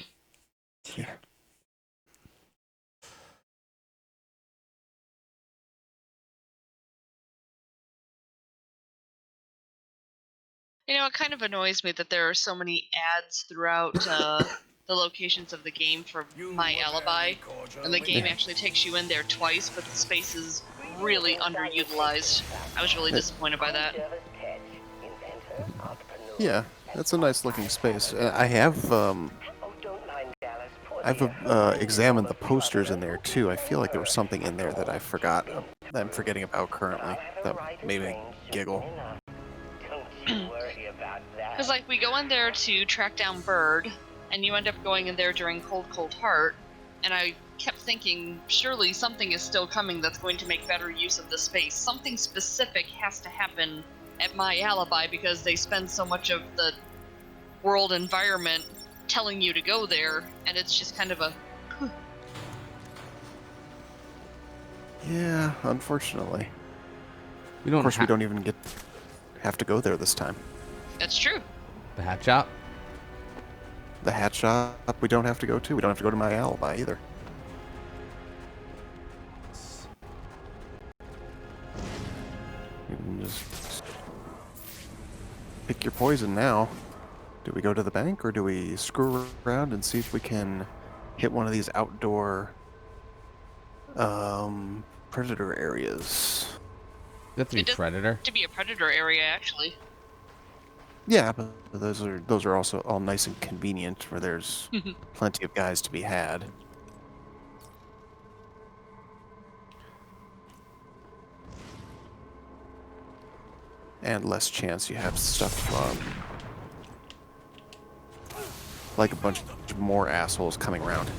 with Yeah. You know, it kind of annoys me that there are so many ads throughout the locations of the game for My Alibi, and the game actually takes you in there twice, but the space is really underutilized. I was really disappointed by that. Yeah, that's a nice looking space. I've examined the posters in there too. I feel like there was something in there that I forgot, that I'm forgetting about currently, that made me giggle. Because, like, we go in there to track down Bird, and you end up going in there during Cold Cold Heart, and I kept thinking, surely something is still coming that's going to make better use of the space. Something specific has to happen at My Alibi because they spend so much of the world environment telling you to go there, and it's just kind of a... Yeah, unfortunately. We don't Of course, we don't even have to go there this time. That's true. the hat shop. The hat shop we don't have to go to. We don't have to go to My Alibi either. You can just pick your poison now. Do we go to the bank or do we screw around and see if we can hit one of these outdoor predator areas? That's to be predator. To be a predator area, actually. Yeah, but those are also all nice and convenient, where there's plenty of guys to be had. And less chance you have stuff like a bunch of more assholes coming around.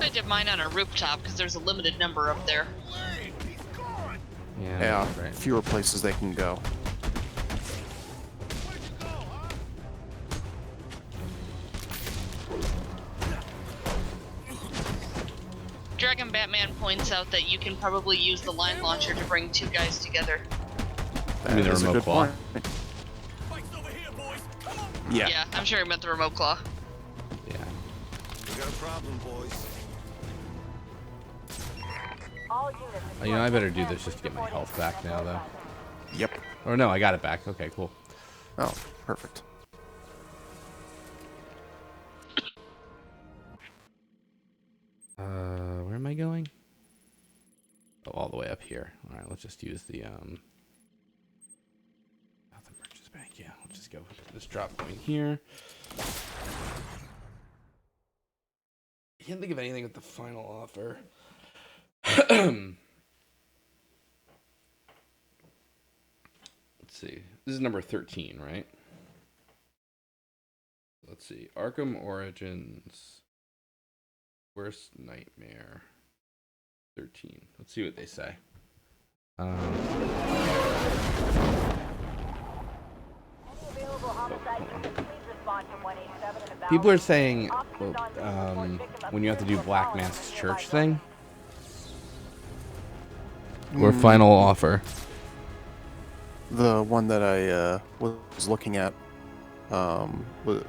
I did mine on a rooftop because there's a limited number up there. Yeah, right. Fewer places they can go. Dragon Batman points out that you can probably use the line launcher to bring two guys together. I mean, the That is a remote good claw. point. Yeah. Yeah, I'm sure he meant the remote claw. Yeah. We got a problem, boys. Oh, you know, I better do this just to get my health back now, though. Yep. Or no, I got it back. Okay, cool. Oh, perfect. Where am I going? Oh, all the way up here. All right, let's just use the Gotham Merchants Bank. Yeah, let's just go to this drop point here. I can't think of anything with the final offer. Let's see. This is number 13, right? Let's see. Arkham Origins. Worst Nightmare. 13. Let's see what they say. People are saying when you have to do Black Mask's church thing. Or final offer. The one that I was looking at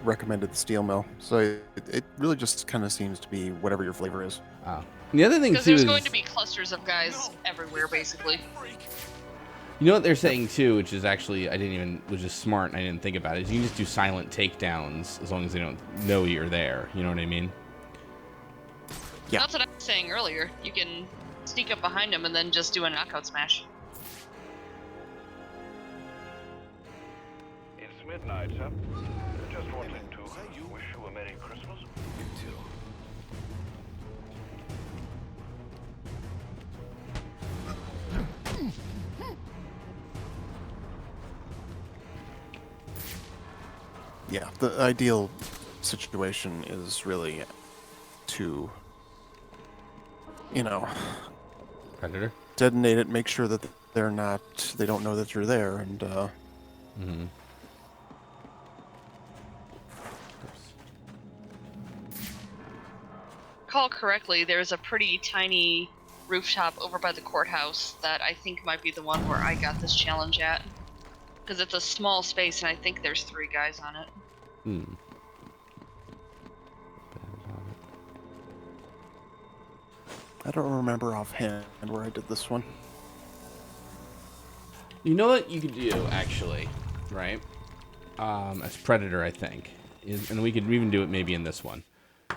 recommended the steel mill, so it really just kind of seems to be whatever your flavor is. Oh. And the other thing Because too there's is going to be clusters of guys everywhere, basically. you know what they're saying too, which is actually which is smart and I didn't think about it, is you can just do silent takedowns as long as they don't know you're there. You know what I mean? Yeah. That's what I was saying earlier. You can sneak up behind them and then just do a knockout smash. It's midnight, sir. Just wanted to wish you a Merry Christmas. You too. Yeah, the ideal situation is really to, Predator? detonate it, make sure that they don't know that you're there, and Mm-hmm. Recall correctly, there's a pretty tiny rooftop over by the courthouse that I think might be the one where I got this challenge at. Because it's a small space and I think there's 3 guys on it. Hmm. I don't remember offhand where I did this one. You know what you could do, actually, right? As Predator, I think. And we could even do it maybe in this one.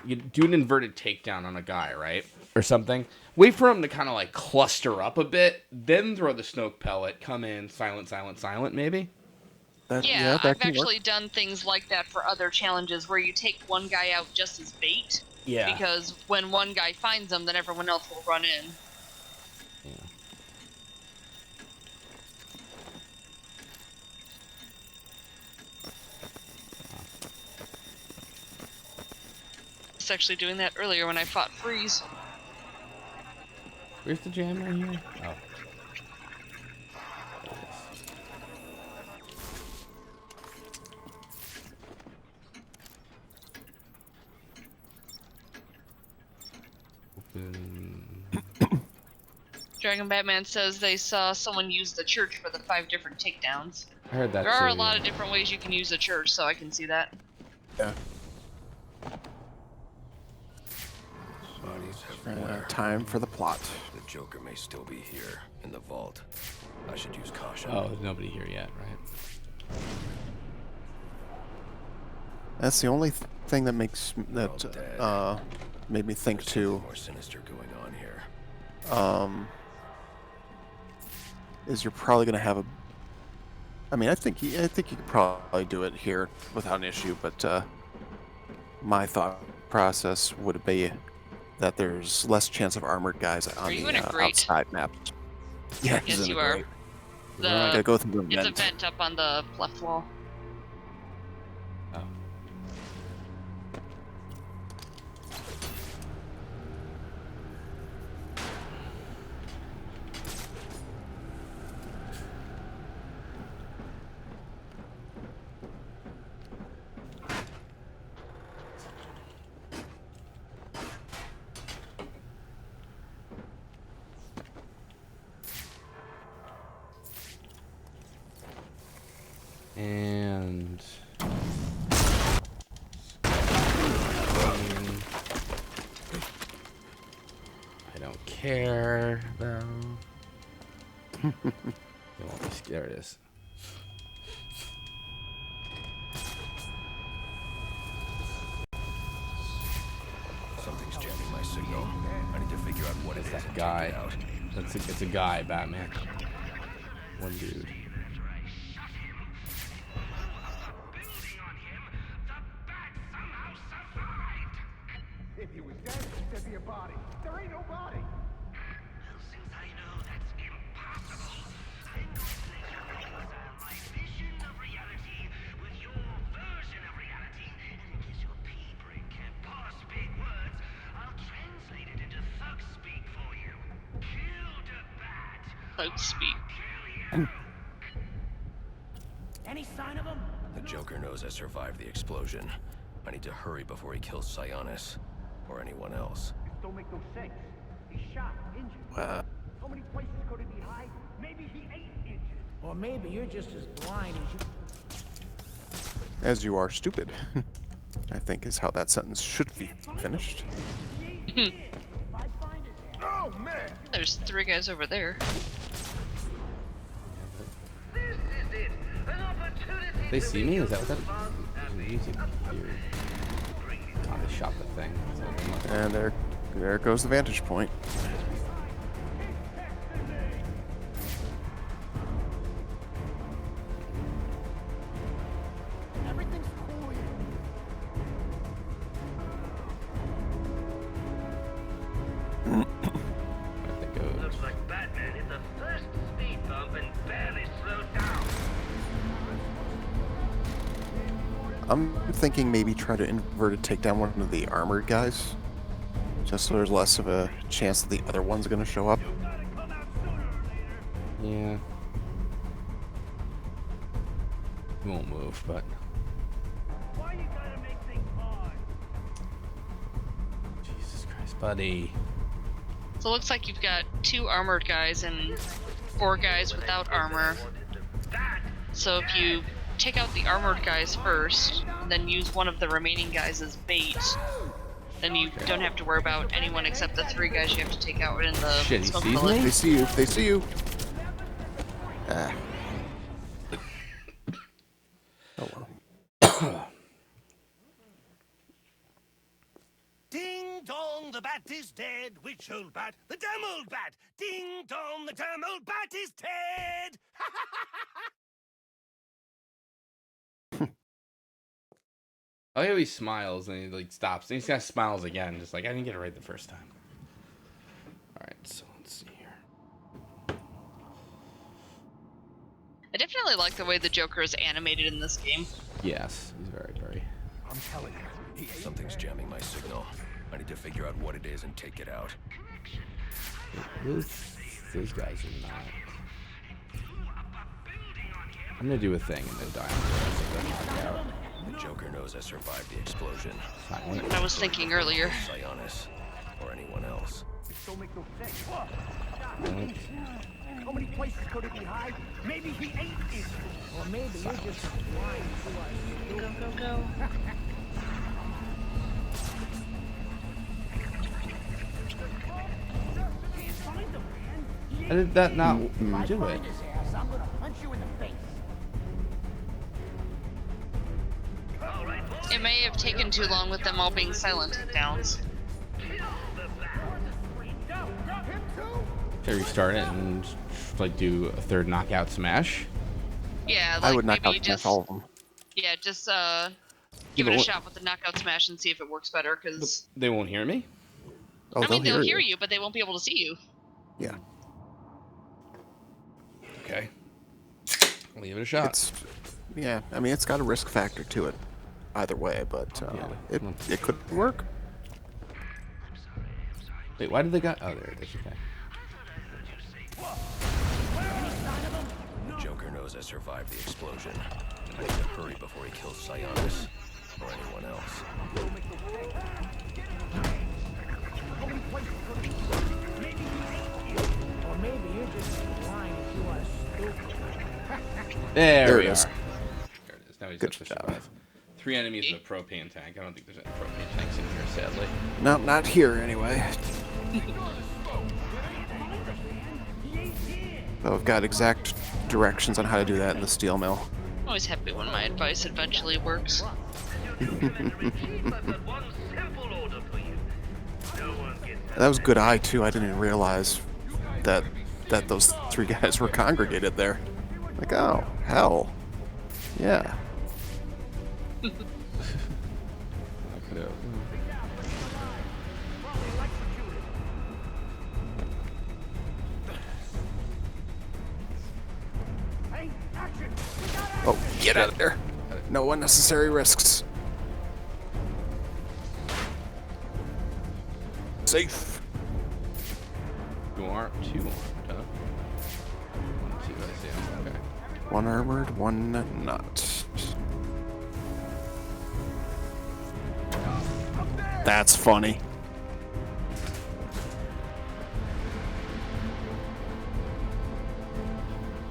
You do an inverted takedown on a guy, right? Or something. Wait for him to kind of like cluster up a bit, then throw the smoke pellet, come in, silent, silent, silent, maybe? Yeah, that I've can work. actually done things like that for other challenges where you take one guy out just as bait. Yeah. Because when one guy finds them, then everyone else will run in. Yeah. I was actually doing that earlier when I fought Freeze. Where's the jam right here? Oh. Dragon Batman says they saw someone use the church for the 5 different takedowns. I heard that There are too, a lot yeah. of different ways you can use a church, so I can see that. Yeah. Bodies everywhere. Time for the plot. The Joker may still be here in the vault. I should use caution. Oh, there's nobody here yet, right? That's the only thing that makes made me think too. More sinister going on here. Is you're probably gonna have a. I mean, I think you could probably do it here without an issue, but my thought process would be that there's less chance of armored guys on you the in a grate? outside map. Yeah, he's Yes, in a you are. grate. I gotta go through the It's vent. a vent up on the left wall. Oh. And I don't care though. It won't be there it is. Something's jamming my signal. I need to figure out what It's it is that and guy. take it out. It's a guy, Batman. One dude. If he was dead, there'd be a body. There ain't no body. Well, since I know that's impossible, I'm going to let you reconcile my vision of reality with your version of reality. And because your pea brain can't parse big words, I'll translate it into thug speak for you. Kill the bat. Thug speak. Any sign of him? The Joker knows I survived the explosion. I need to hurry before he kills Sionis. Or anyone else. This don't make no sense. He's shot, injured. How many places could he be hiding? Maybe he ain't injured. Or maybe you're just as blind as you... As you are stupid. I think is how that sentence should be finished. Oh, man! There's 3 guys over there. This is it. An opportunity They to see me? Is that what that reduce is? Easy. Weird. Oh, they shot the thing. So they must- And there goes the vantage point. Everything's cool here. Where'd they go? Looks like Batman hit the first speed bump and barely slowed down. I'm thinking maybe try to inverted take down one of the armored guys. Just so there's less of a chance that the other one's gonna show up. Yeah. He won't move, but Why you gotta make things hard? Jesus Christ, buddy. It's So it looks like you've got 2 armored guys and 4 guys without armor. So if you take out the armored guys first, and then use one of the remaining guys as bait, then you don't have to worry about anyone except the 3 guys you have to take out in the Shit, he smoke sees bullet. me? They see you. They see you. Ah. Oh well. Ding dong, the bat is dead. Which old bat? The damn old bat. Ding dong, the damn old bat is dead. Oh, yeah, he smiles and he like stops. And he kind of smiles again, just like I didn't get it right the first time. All right, so let's see here. I definitely like the way the Joker is animated in this game. Yes, he's very, very. I'm telling you. Something's jamming my signal. I need to figure out what it is and take it out. Those guys are not. I'm gonna do a thing and then die on the The Joker knows I survived the explosion. silent. I was thinking earlier. Sionis, or anyone else. Don't make no sense. Silent. How many places could it be hide? Maybe he ate it. Or maybe you're just lying to us. Go, go, go. How did that not do it? I'm gonna punch you in the face. It may have taken too long with them all being silent takedowns. Should I restart it and like do a third knockout smash? Yeah, like I would knock maybe out just all of them. yeah, just give it a shot with the knockout smash and see if it works better. Because They won't hear me? Oh, I mean, they'll hear you, but they won't be able to see you. Yeah. Okay. I'll give it a shot. It's, yeah, I mean, it's got a risk factor to it either way, but Yeah. it could work. Wait, why did they got? Oh, there it is. Okay. The Joker knows I survived the explosion. I need to hurry before he kills Sionis, or anyone else. Or maybe you're just lying to us. There There we it are. is. There it is. Now he's Good got to job. survive. 3 enemies and a propane tank. I don't think there's any propane tanks in here, sadly. No, not here anyway. But we've got exact directions on how to do that in the steel mill. I'm always happy when my advice eventually works. That was good eye too. I didn't even realize that those 3 guys were congregated there. Like, oh hell, yeah. Oh, get out of there! No unnecessary risks. Safe. You are 2 armed, huh? 1, 2, I see. Okay. 1 armored, 1 not. That's funny.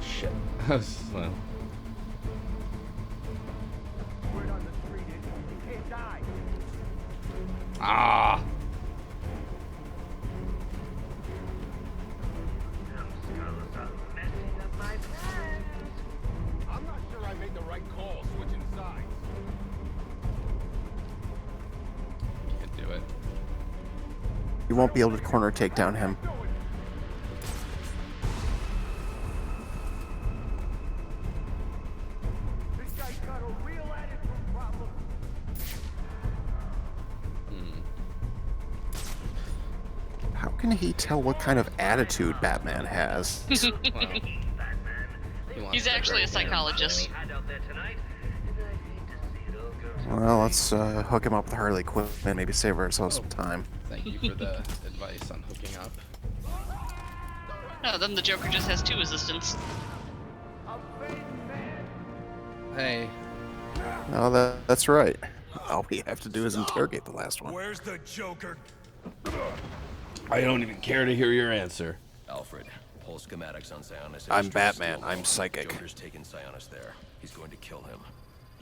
Shit. That was slow. Word on the street is you can't die. Ah! I'm not sure I made the right call switching sides. Can't do it. You won't be able to corner take down him. This guy's got a real attitude problem. How can he tell what kind of attitude Batman has? Well, he wants He's that actually a right there. psychologist. Well, let's hook him up with Harley Quinn and maybe save ourselves some time. Thank you for the advice on hooking up. No, then the Joker just has 2 assistants. Hey. Oh, that's right. All we have to do is interrogate the last one. Where's the Joker? I don't even care to hear your answer. Alfred, pull schematics on Sionis. I'm Batman. I'm psychic. Joker's taking Sionis there. He's going to kill him.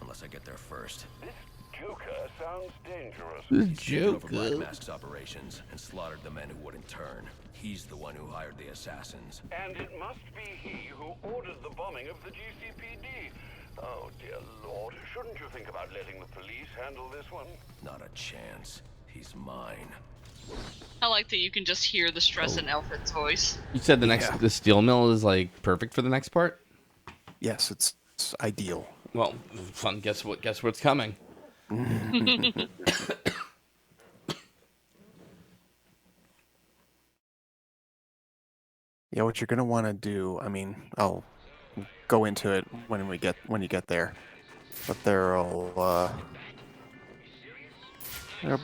Unless I get there first. This Joker sounds dangerous. This Taken over Black Joker. Mask's operations and slaughtered the men who wouldn't turn. He's the one who hired the assassins. And it must be he who ordered the bombing of the GCPD. Oh, dear Lord. Shouldn't you think about letting the police handle this one? Not a chance. He's mine. I like that you can just hear the stress in Alfred's voice. You said the steel mill is like perfect for the next part? Yes, it's ideal. Well, fun. Guess what's coming? Yeah, what you're gonna want to do. I mean, I'll go into it when you get there, but there'll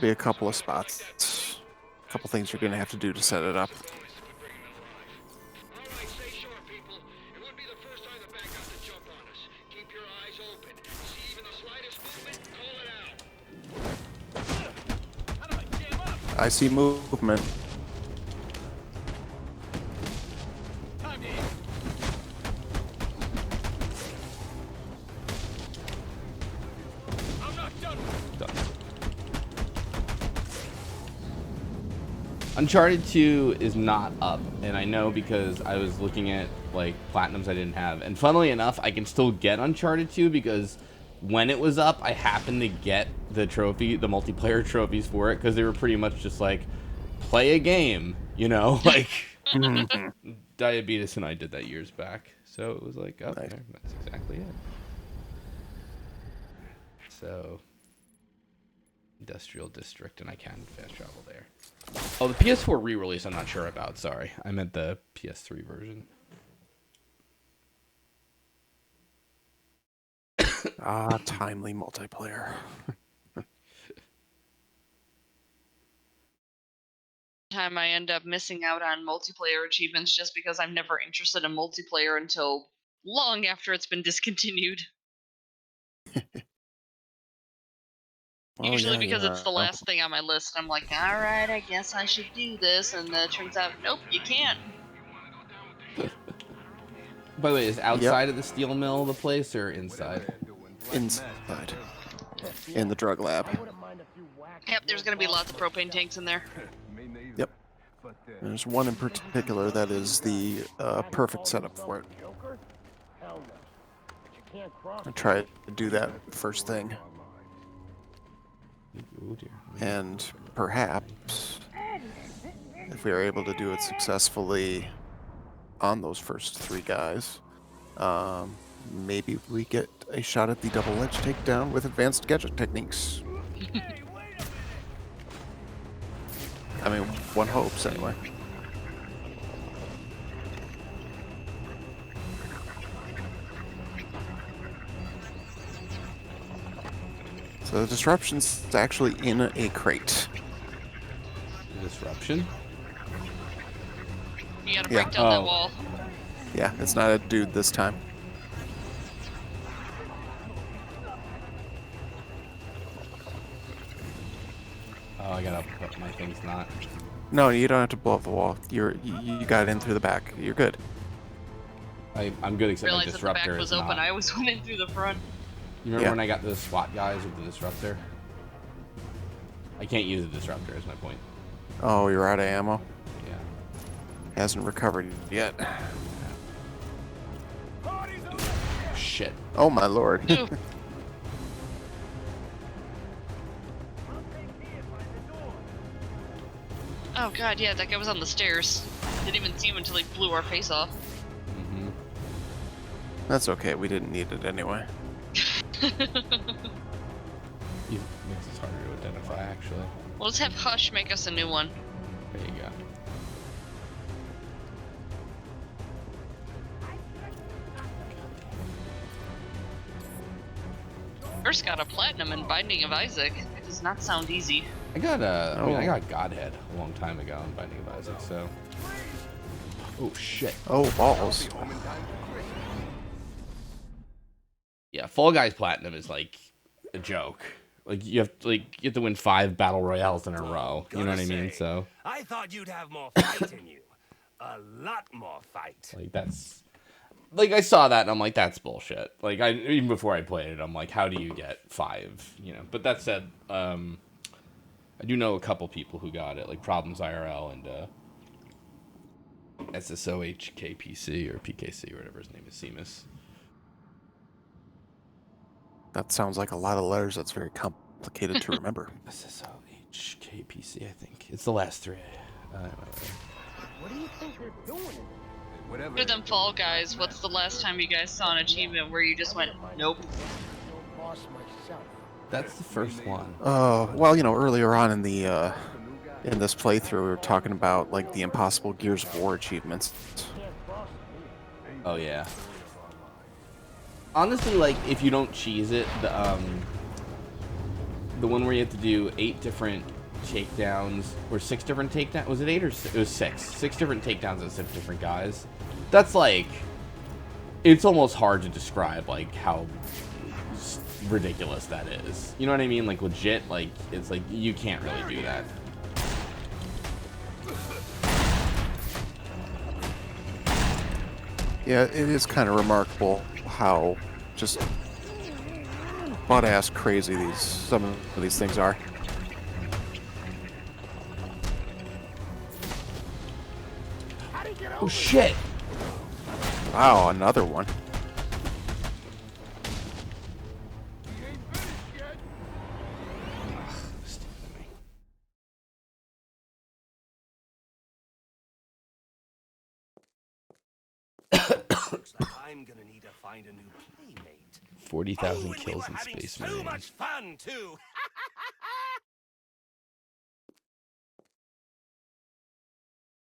be a couple of spots, a couple things you're gonna have to do to set it up. All right, stay sharp, people. It wouldn't be the first time the bad guys have jumped on us. Keep your eyes open. See even the slightest movement, call it out. I see movement. Uncharted 2 is not up, and I know because I was looking at like platinums I didn't have, and funnily enough, I can still get Uncharted 2 because when it was up, I happened to get the multiplayer trophies for it because they were pretty much just like play a game, you know, like Diabetes and I did that years back, so it was like, oh, there, that's exactly it. So, Industrial District, and I can fast travel there. Oh, the PS4 re-release I'm not sure about, sorry. I meant the PS3 version. Timely multiplayer. Time I end up missing out on multiplayer achievements just because I'm never interested in multiplayer until long after it's been discontinued. Usually because it's the last thing on my list. I'm like, alright, I guess I should do this, and then it turns out, nope, you can't. By the way, is outside of the steel mill the place, or inside? Inside. In the drug lab. Yep, there's gonna be lots of propane tanks in there. Yep. There's one in particular that is the perfect setup for it. I try to do that first thing. Oh dear. And perhaps, if we are able to do it successfully on those first three guys, maybe we get a shot at the double-edge takedown with advanced gadget techniques. I mean, one hopes anyway. So the disruption's actually in a crate. Disruption? You gotta break down that wall. Yeah, it's not a dude this time. Oh, I gotta put my things not. No, you don't have to blow up the wall. You got in through the back. You're good. I'm good except my Realized that the disruptor back was is open. not. I always went in through the front. You remember when I got the SWAT guys with the disruptor? I can't use the disruptor, is my point. Oh, you're out of ammo? Yeah. Hasn't recovered yet. Shit. Oh my lord. Oh god, yeah, that guy was on the stairs. Didn't even see him until he blew our face off. Mm-hmm. That's okay, we didn't need it anyway. It makes it harder to identify, actually. We'll just have Hush make us a new one. There you go. First got a platinum in Binding of Isaac. It does not sound easy. I got I got Godhead a long time ago in Binding of Isaac, so. Oh shit. Oh balls. Yeah, Fall Guys Platinum is like a joke. Like you have to win 5 battle royales in a row. You know what I mean? So I thought you'd have more fight in you. A lot more fight. like that's like I saw that and I'm like, that's bullshit. Like I even before I played it, I'm like, how do you get 5? You know. But that said, I do know a couple people who got it, like Problems IRL and SSOHKPC or PKC or whatever his name is, Seamus. That sounds like a lot of letters. That's very complicated to remember. SSOHKPC, I think. It's the last 3. What do you think they're doing? Other than Fall Guys, what's the last time you guys saw an achievement where you just went, nope? That's the first one. Well, you know, earlier on in the in this playthrough, we were talking about like the impossible Gears of War achievements. Oh yeah. Honestly, like if you don't cheese it, the one where you have to do 8 different takedowns or 6 different takedowns. Was it 8 or it was 6? 6 different takedowns of 6 different guys. That's like, it's almost hard to describe like how ridiculous that is. You know what I mean? Like legit, like it's like you can't really do that. Yeah, it is kind of remarkable how just butt-ass crazy some of these things are. Oh shit! Wow, another one. Looks like I'm gonna need to find a new playmate. 40,000 kills in Space So Marine. much fun too.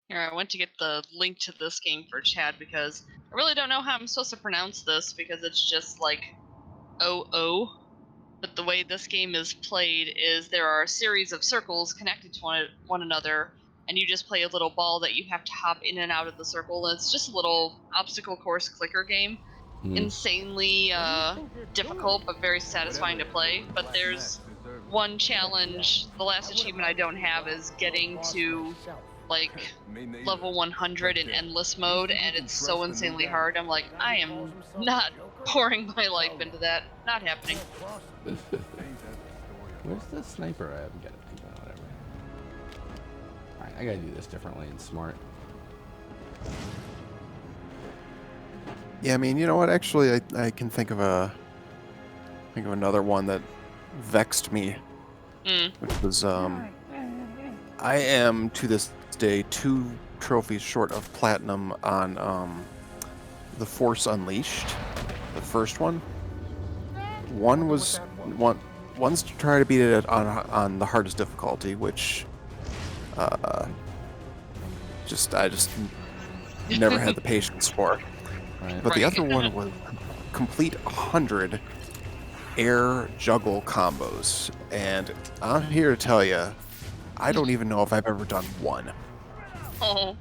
Here, I went to get the link to this game for Chad because I really don't know how I'm supposed to pronounce this because it's just like OO. But the way this game is played is there are a series of circles connected to one another, and you just play a little ball that you have to hop in and out of the circle, and it's just a little obstacle course clicker game. Insanely difficult, but very satisfying to play. But there's one challenge, the last achievement I don't have is getting to like level 100 in endless mode, and it's so insanely hard. I'm like, I am not pouring my life into that. Not happening. Where's the sniper? I haven't got it. Whatever. Alright, I gotta do this differently and smart. Yeah, I mean, you know what? Actually, I can think of another one that vexed me, which was I am to this day 2 trophies short of platinum on the Force Unleashed, the first one. One's to try to beat it on the hardest difficulty, which I just never had the patience for. Right. But the other one was complete 100 air juggle combos, and I'm here to tell you, I don't even know if I've ever done one. Oh.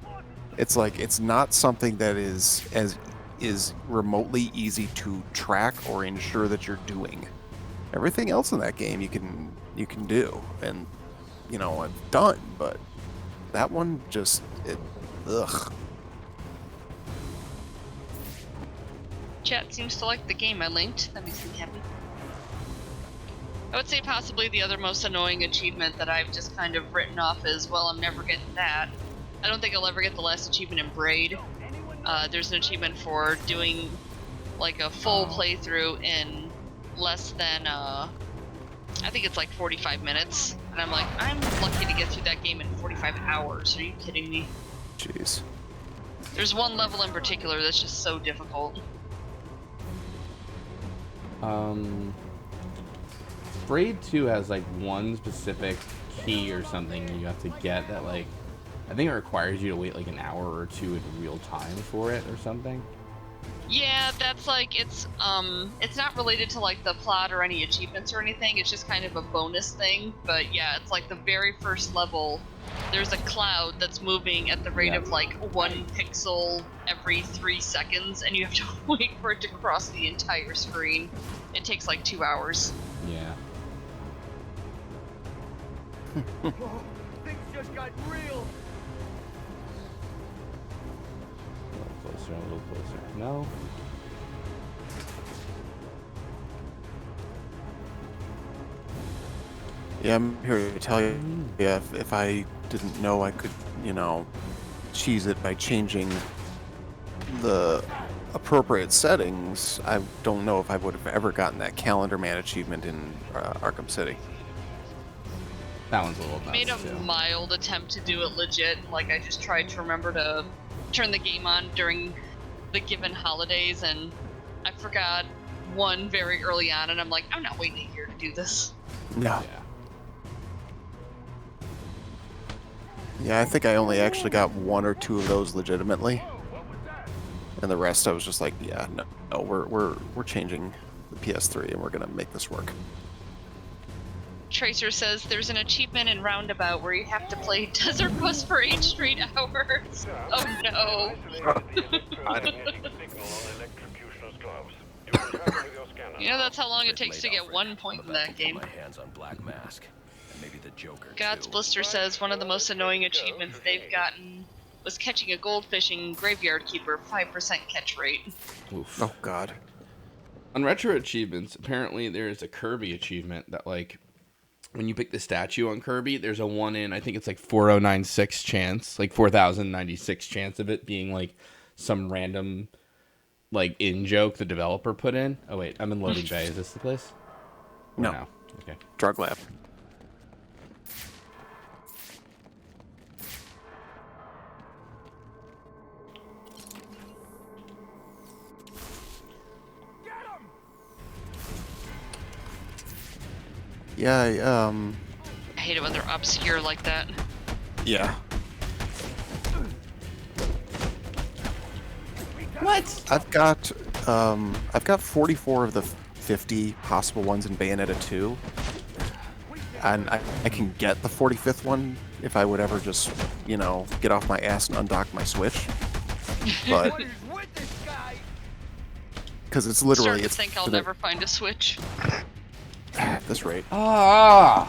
It's like it's not something that is remotely easy to track or ensure that you're doing. Everything else in that game you can do, and you know I've done, but that one just ugh. Chat seems to like the game I linked. That makes me happy. I would say possibly the other most annoying achievement that I've just kind of written off is, well, I'm never getting that. I don't think I'll ever get the last achievement in Braid. There's an achievement for doing like a full playthrough in less than, I think it's like 45 minutes. And I'm like, I'm lucky to get through that game in 45 hours. Are you kidding me? Jeez. There's one level in particular that's just so difficult. Braid 2 has like one specific key or something you have to get that like I think it requires you to wait like an hour or 2 in real time for it or something. Yeah, that's like it's not related to like the plot or any achievements or anything. It's just kind of a bonus thing. But yeah, it's like the very first level. There's a cloud that's moving at the rate of like 1 pixel every 3 seconds, and you have to wait for it to cross the entire screen. It takes like 2 hours. Yeah. Things just got real. A little closer, a little closer. No. Yeah, I'm here to tell you, yeah, if I didn't know I could, you know, cheese it by changing the appropriate settings, I don't know if I would have ever gotten that Calendar Man achievement in Arkham City. That one's a little nuts, Made a too. mild attempt to do it legit. Like, I just tried to remember to turn the game on during the given holidays, and I forgot one very early on, and I'm like, I'm not waiting a year to do this. No. Yeah. Yeah, I think I only actually got 1 or 2 of those legitimately, and the rest I was just like, yeah, no, we're changing the PS3 and we're gonna make this work. Tracer says there's an achievement in Roundabout where you have to play Desert Quest for 8 straight hours. Oh no. You know, that's how long it takes to get 1 point in that game. My hands on Black Mask, and maybe the Joker God's too. Blister says one of the most annoying achievements they've gotten was catching a goldfish in Graveyard Keeper, 5% catch rate. Oof. Oh God. On retro achievements, apparently there is a Kirby achievement that, like, when you pick the statue on Kirby, there's a 1 in, I think it's like 4096 chance, like 4096 chance of it being like some random, like, in joke the developer put in. Oh wait, I'm in loading bay. Is this the place? Or No. Okay. Drug lab. Yeah, I hate it when they're obscure like that. yeah. What? I've got 44 of the 50 possible ones in Bayonetta 2, and I can get the 45th one if I would ever just, you know, get off my ass and undock my Switch. But What is with this guy? because it's literally, Starting to it's think I'll gonna- never find a Switch. at this rate. Ah!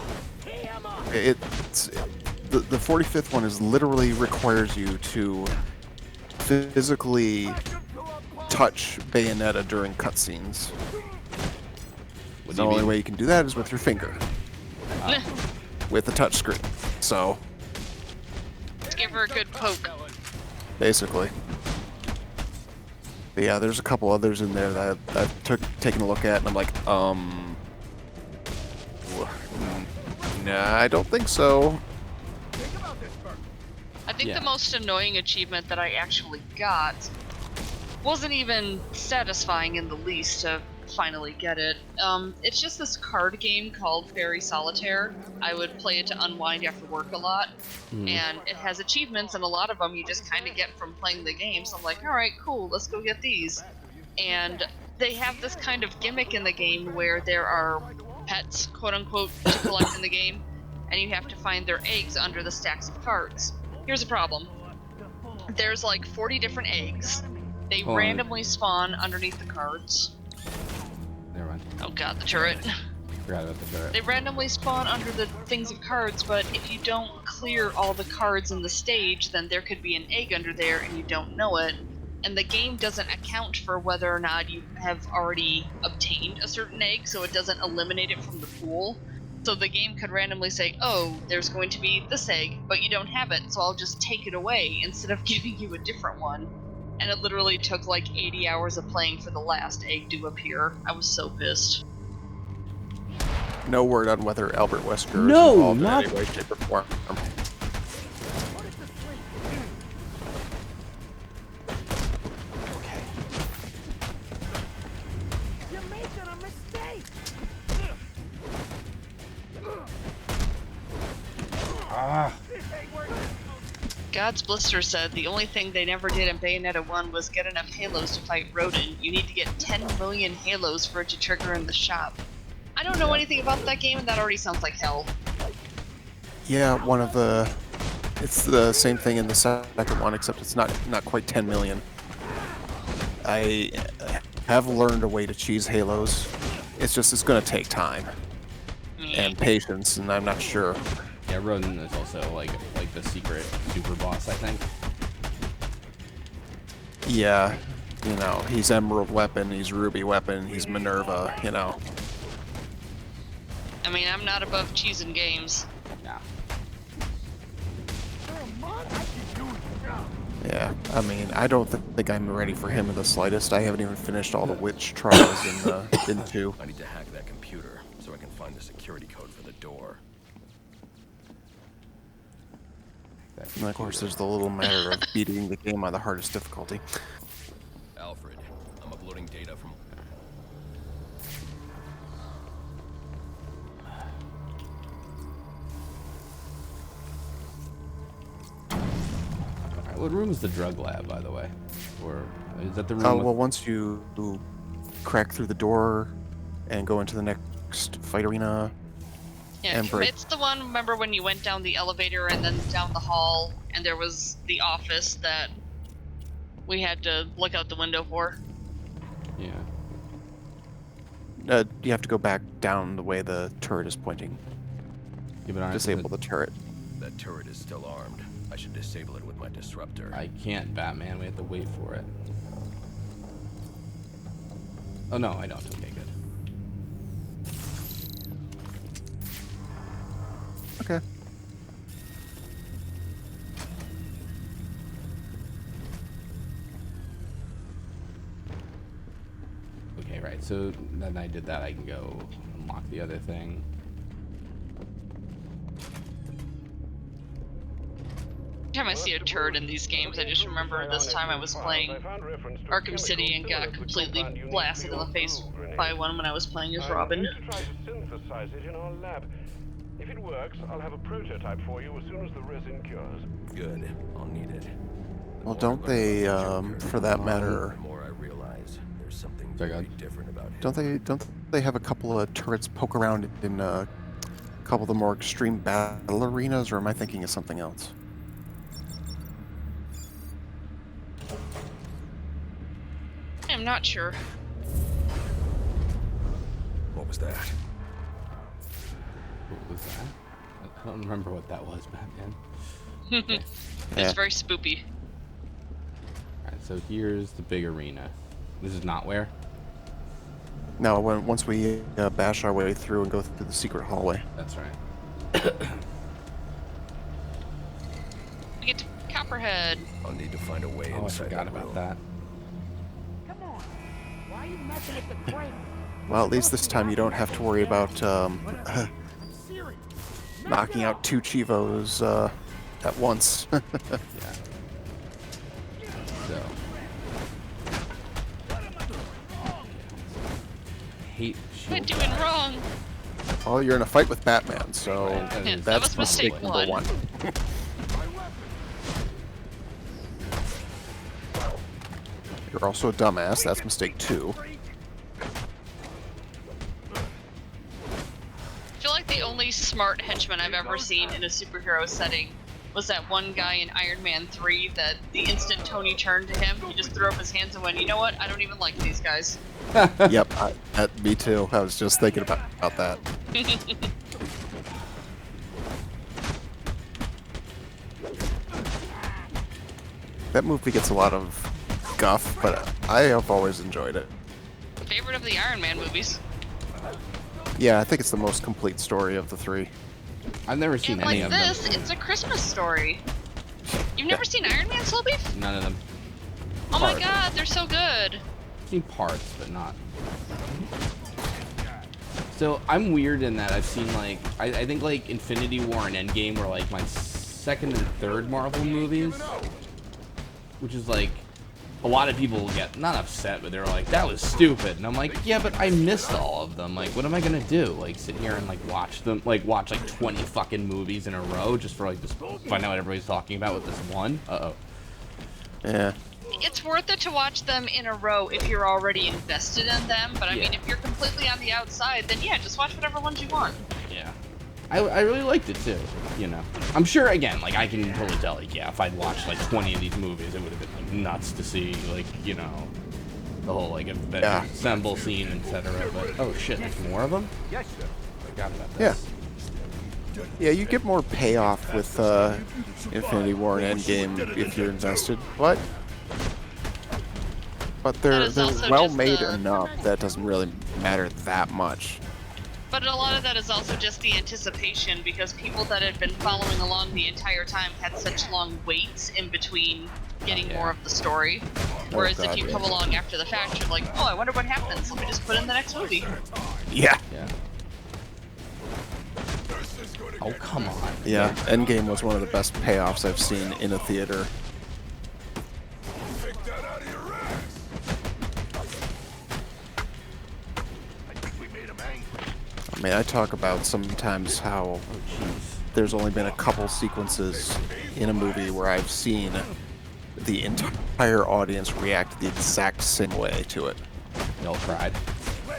It's the 45th one is literally requires you to physically touch Bayonetta during cutscenes. What do The you only mean? way you can do that is with your finger, with the touch screen. So Give her a good poke. basically, but yeah, there's a couple others in there that I've taken a look at, and I'm like, nah, I don't think so. I think Yeah. the most annoying achievement that I actually got wasn't even satisfying in the least to finally get it. It's just this card game called Fairy Solitaire. I would play it to unwind after work a lot, and it has achievements, and a lot of them you just kind of get from playing the game, so I'm like, alright, cool, let's go get these. And they have this kind of gimmick in the game where there are pets, quote-unquote, to collect in the game, and you have to find their eggs under the stacks of cards. Here's a problem. There's like 40 different eggs. They Hold on. randomly spawn underneath the cards. Never mind. Oh god, the turret. Forgot about the turret. They randomly spawn under the things of cards, but if you don't clear all the cards in the stage, then there could be an egg under there and you don't know it. And the game doesn't account for whether or not you have already obtained a certain egg, so it doesn't eliminate it from the pool. So the game could randomly say, oh, there's going to be this egg, but you don't have it, so I'll just take it away instead of giving you a different one. And it literally took like 80 hours of playing for the last egg to appear. I was so pissed. No word on whether Albert Wesker No, is involved not- in any way, shape, or form. You're making a mistake. God's Blister said the only thing they never did in Bayonetta 1 was get enough halos to fight Rodin. You need to get 10 million halos for it to trigger in the shop. I don't know anything about that game, and that already sounds like hell. Yeah, it's the same thing in the second one, except it's not quite 10 million. I have learned a way to cheese halos. It's just, it's going to take time and patience, and I'm not sure Yeah, Roden is also like the secret super boss, I think. Yeah, you know, he's Emerald Weapon, he's Ruby Weapon, he's Minerva, you know. I mean, I'm not above cheesing games. Yeah. Yeah, I mean, I don't think I'm ready for him in the slightest. I haven't even finished all the witch trials in 2. I need to hack that computer so I can find the security code for the door. And of course, there's the little matter of beating the game on the hardest difficulty. Alfred, I'm uploading data from... Alright, what room is the drug lab, by the way? Or is that the room? Well, once you crack through the door and go into the next fight arena, Yeah, and break. it's the one, remember when you went down the elevator and then down the hall, and there was the office that we had to look out the window for? Yeah. You have to go back down the way the turret is pointing. Yeah, but Disable the turret. That turret is still armed. I should disable it with my disruptor. I can't, Batman. We have to wait for it. Oh no, I don't. Okay, good. Okay. Okay, right. So then I did that. I can go unlock the other thing. Every time I see a turd in these games, I just remember this time I was playing Arkham City and got completely blasted in the face by one when I was playing as Robin. I need to try to synthesize it in our lab. If it works, I'll have a prototype for you as soon as the resin cures. Good. I'll need it. Well, don't they, for that matter, The more I realize, there's something very different about him. don't they have a couple of turrets poke around in a couple of the more extreme battle arenas, or am I thinking of something else? I'm not sure. What was that? What was that? I don't remember what that was, Batman. It's very spoopy. Alright, so here's the big arena. This is not where? No, once we bash our way through and go through the secret hallway. That's right. We get to Copperhead. I'll need to find a way Oh, I inside forgot that about room. that. Come on. Why are you messing with the crate? Well, at least this time you don't have to worry about knocking out 2 Chivos at once. Yeah. So. Hate What am I shield. doing wrong? Well, you're in a fight with Batman, so Yeah, that that's was mistake mistake number 1. You're also a dumbass. That's mistake 2. I feel like the only smart henchman I've ever seen in a superhero setting was that one guy in Iron Man 3 that the instant Tony turned to him, he just threw up his hands and went, you know what, I don't even like these guys. Yep, me too. I was just thinking about that. That movie gets a lot of guff, but I have always enjoyed it. Favorite of the Iron Man movies. Yeah, I think it's the most complete story of the 3. I've never seen And any like of this, them. it's a Christmas story. You've never seen Iron Man, Slow Beef? None of them. Oh my Parts. god, they're so good. I've seen parts, but not. So I'm weird in that I've seen like I think like Infinity War and Endgame were like my second and third Marvel movies, which is like a lot of people get not upset, but they're like that was stupid, and I'm like yeah, but I missed all of them. Like what am I gonna do? Like sit here and like watch them, like watch like 20 fucking movies in a row just for like just find out what everybody's talking about with this one? Yeah. It's worth it to watch them in a row if you're already invested in them, but I Yeah. mean, if you're completely on the outside, then yeah, just watch whatever ones you want. Yeah. I really liked it too, you know. I'm sure again, like I can totally tell, like yeah, if I'd watched like 20 of these movies, it would have been like nuts to see, like you know, the whole like assemble scene, etc. But oh shit, there's more of them. Yes, sir. Forgot about Yeah. this. Yeah, you get more payoff with Infinity War and Endgame if you're invested, but they're is also well just made the- enough that doesn't really matter that much. But a lot of that is also just the anticipation, because people that had been following along the entire time had such long waits in between getting more of the story. Whereas if you come along after the fact, you're like, oh, I wonder what happens. Let me just put in the next movie. Yeah. Oh, come on. Yeah, Endgame was one of the best payoffs I've seen in a theater. I mean, I talk about sometimes how there's only been a couple sequences in a movie where I've seen the entire audience react the exact same way to it. They all cried. No,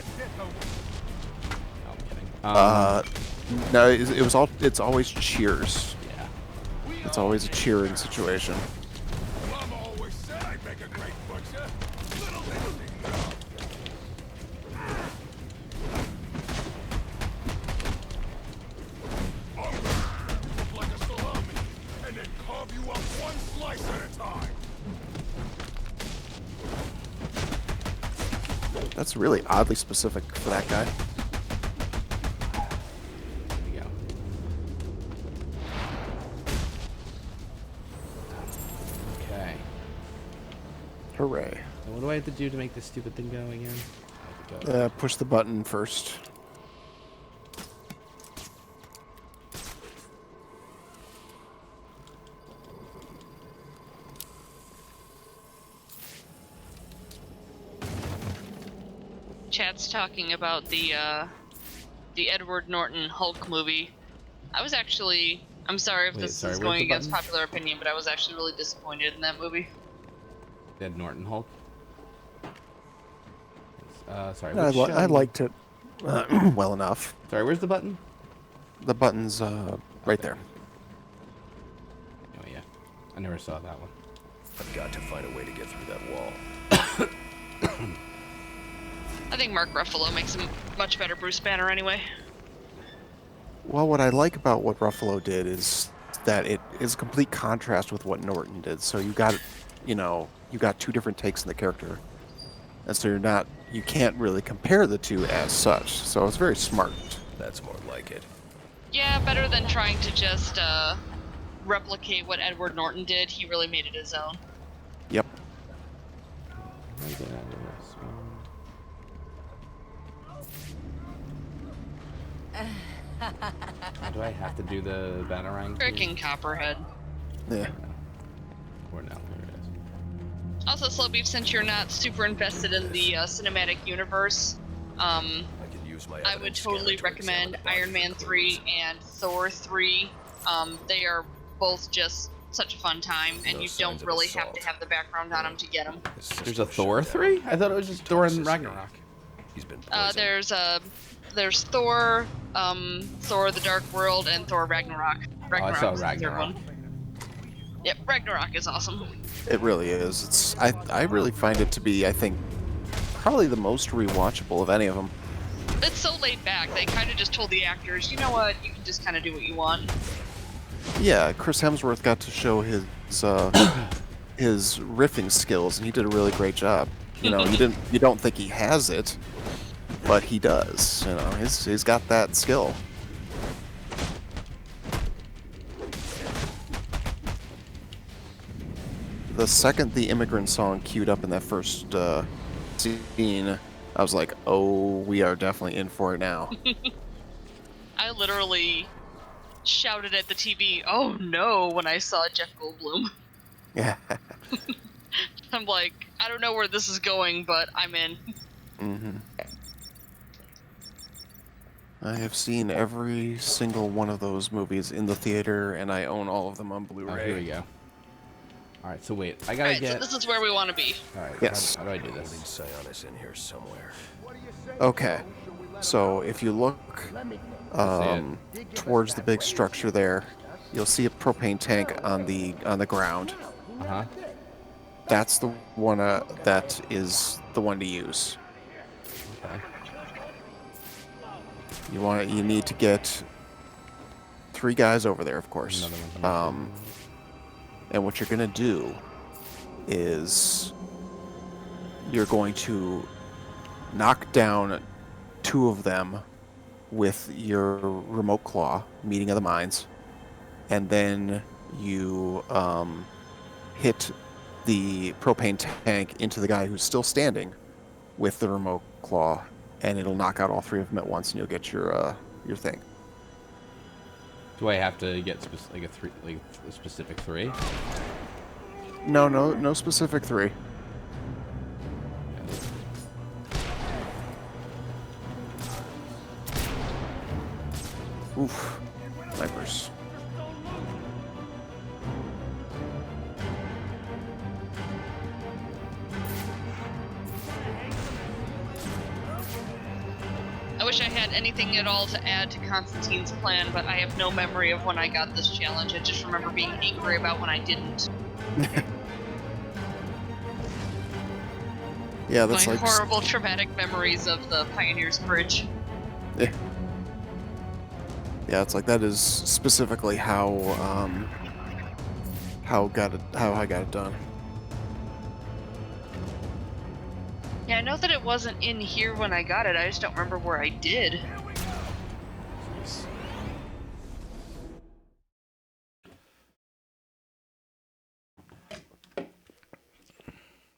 I'm kidding. No, it was all. It's always cheers. Yeah. It's always a cheering situation. That's really oddly specific for that guy. There we go. Okay. Hooray. So what do I have to do to make this stupid thing go again? Push the button first. Chat's talking about the Edward Norton Hulk movie. I was actually, I'm sorry if this is going against popular opinion, but I was actually really disappointed in that movie. Ed Norton Hulk? Sorry. I liked it well enough. Sorry, where's the button? The button's right there. Oh yeah, I never saw that one. I've got to find a way to get through that wall. I think Mark Ruffalo makes a much better Bruce Banner anyway. Well, what I like about what Ruffalo did is that it is a complete contrast with what Norton did. So you got two different takes on the character, and so you can't really compare the two as such. So it's very smart. That's more like it. Yeah, better than trying to just replicate what Edward Norton did. He really made it his own. Yep. Do I have to do the Batarang? Frickin' Copperhead. Yeah. Or no, here it is. Also, Slow Beef, since you're not super invested in the cinematic universe, I would totally recommend Iron Man 3 and Thor 3. They are both just such a fun time, and you don't really have to have the background on them to get them. There's a Thor 3? I thought it was just Thor and Ragnarok. There's Thor, Thor the Dark World, and Thor Ragnarok. I saw Ragnarok's the third Ragnarok. one. Yep, Ragnarok is awesome. It really is. I really find it to be, I think, probably the most rewatchable of any of them. It's so laid back. They kind of just told the actors, you know what, you can just kind of do what you want. Yeah, Chris Hemsworth got to show his riffing skills, and he did a really great job. You know, you don't think he has it, but he does. You know, he's got that skill. The second the immigrant song queued up in that first scene, I was like, oh, we are definitely in for it now. I literally shouted at the TV, oh no, when I saw Jeff Goldblum. Yeah. I'm like, I don't know where this is going, but I'm in. Mm-hmm. I have seen every single one of those movies in the theater, and I own all of them on Blu-ray. Oh, here we go. Alright, so wait, I gotta get... so this is where we want to be. Alright, yes. How do I do this? Sionis in here somewhere. Okay, so if you look towards the big structure there, you'll see a propane tank on the ground. Uh-huh. That's the one that is the one to use. Okay. You need to get 3 guys over there, of course. Another one. And what you're gonna do is you're going to knock down 2 of them with your remote claw, meeting of the minds, and then you hit the propane tank into the guy who's still standing with the remote claw, and it'll knock out all 3 of them at once, and you'll get your thing. Do I have to get a specific 3? No specific 3. Oof, snipers. I wish I had anything at all to add to Constantine's plan, but I have no memory of when I got this challenge. I just remember being angry about when I didn't. Yeah, that's My like horrible traumatic memories of the Pioneers Bridge. Yeah. Yeah, it's like that is specifically how I got it done. Yeah, I know that it wasn't in here when I got it, I just don't remember where I did.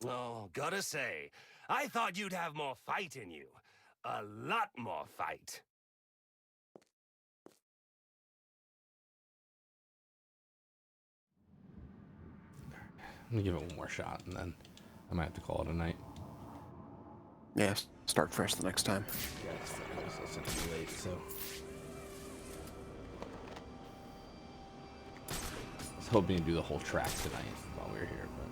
Oh, gotta say, I thought you'd have more fight in you. A lot more fight. I'm gonna give it one more shot, and then I might have to call it a night. Yeah, start fresh the next time. Yeah, it's too late, so. I was hoping to do the whole track tonight while we were here, but.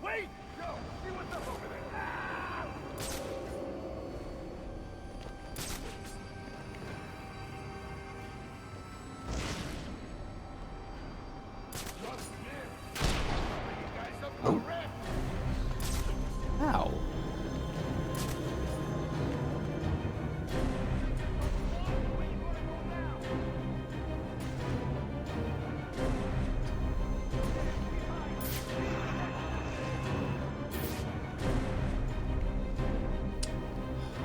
Wait! Yo, see what's up over there. Oh. Ow.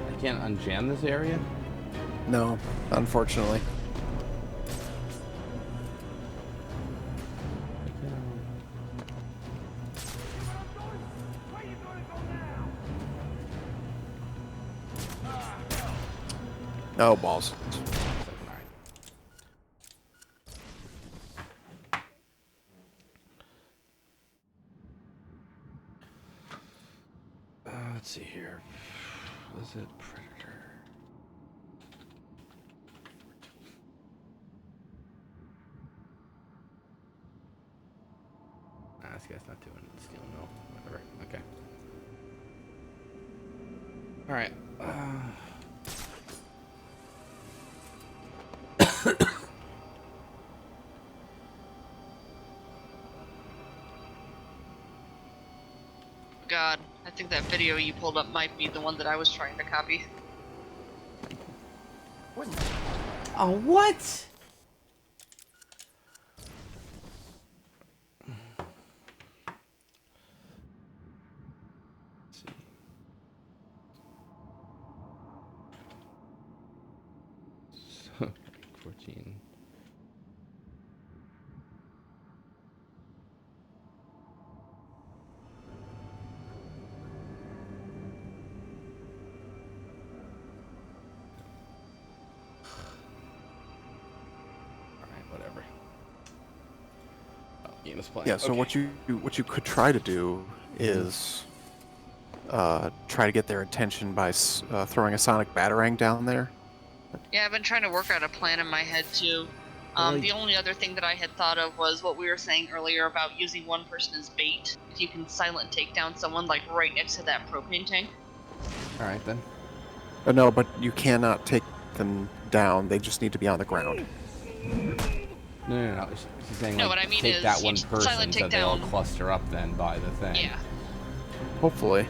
I can't unjam this area? No, unfortunately. Oh, balls. Let's see here. Was it Predator? Nah, this guy's not doing steel mill. Whatever. Okay. All right. God, I think that video you pulled up might be the one that I was trying to copy. Oh, what? Let's see. 14. Whatever. Oh, game is playing. Yeah, so okay. what you could try to do is try to get their attention by throwing a sonic batarang down there. Yeah, I've been trying to work out a plan in my head too. The only other thing that I had thought of was what we were saying earlier about using one person as bait. If you can silent take down someone like right next to that propane tank. All right then. No, but you cannot take them down. They just need to be on the ground. No. She's saying, No, like, what I mean take is that you one just person silent so take they all down. cluster up then by the thing. Yeah. Hopefully.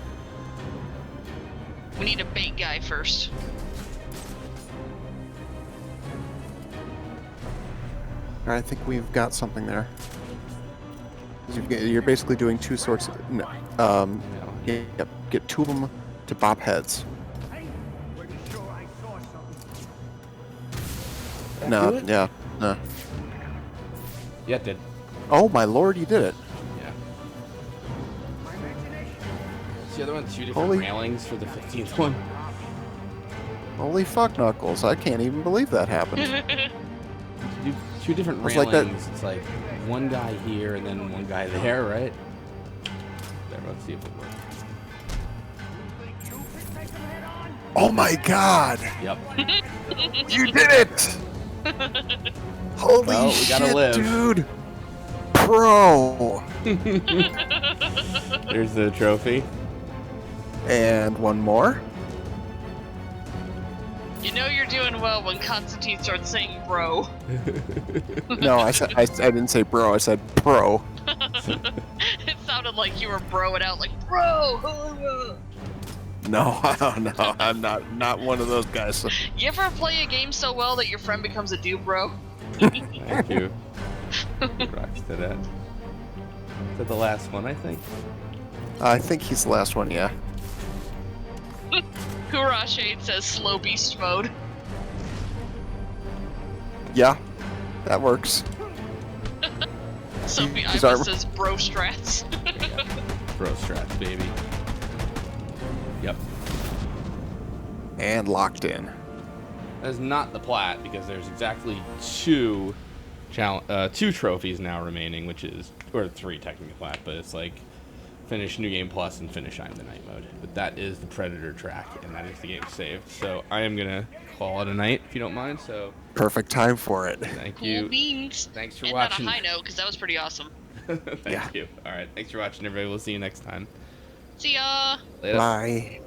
We need a bait guy first. I think we've got something there. 'Cause you're basically doing two sorts of... No, yep, get two of them to bop heads. Pretty sure I saw something. No, do it? yeah, no. Yeah, it did. Oh my lord, you did it. Yeah. My imagination. It's the other one, 2 different Holy- railings for the 15th one. Holy fuck, Knuckles. I can't even believe that happened. Do 2 different It's railings. like that- It's like one guy here and then one guy there, right? There, let's see if it works. Oh my god! Yep. You did it! Holy Well, we gotta shit, live. dude! Pro! There's the trophy. And one more. You know you're doing well when Constantine starts saying bro. No, I didn't say bro, I said pro. It sounded like you were broing out like, bro! No, no, I'm not one of those guys. You ever play a game so well that your friend becomes a dude bro? Thank you. Rocks to that. Is that the last one, I think? I think he's the last one, yeah. Hoorah Shade says slow beast mode. Yeah, that works. Sophie His Iva armor- says bro strats. Bro strats, baby. Yep. And locked in. That is not the plat because there's exactly two trophies now remaining, which is, or 3 technically plat, but it's like finish New Game Plus and finish I'm the Night mode. But that is the Predator track, and that is the game saved. So I am gonna call it a night if you don't mind. So Perfect time for it. thank Cool you. beans. Thanks for And watching. on a high note, because that was pretty awesome. Thank you. All right. Thanks for watching, everybody. We'll see you next time. See ya! Later. Bye.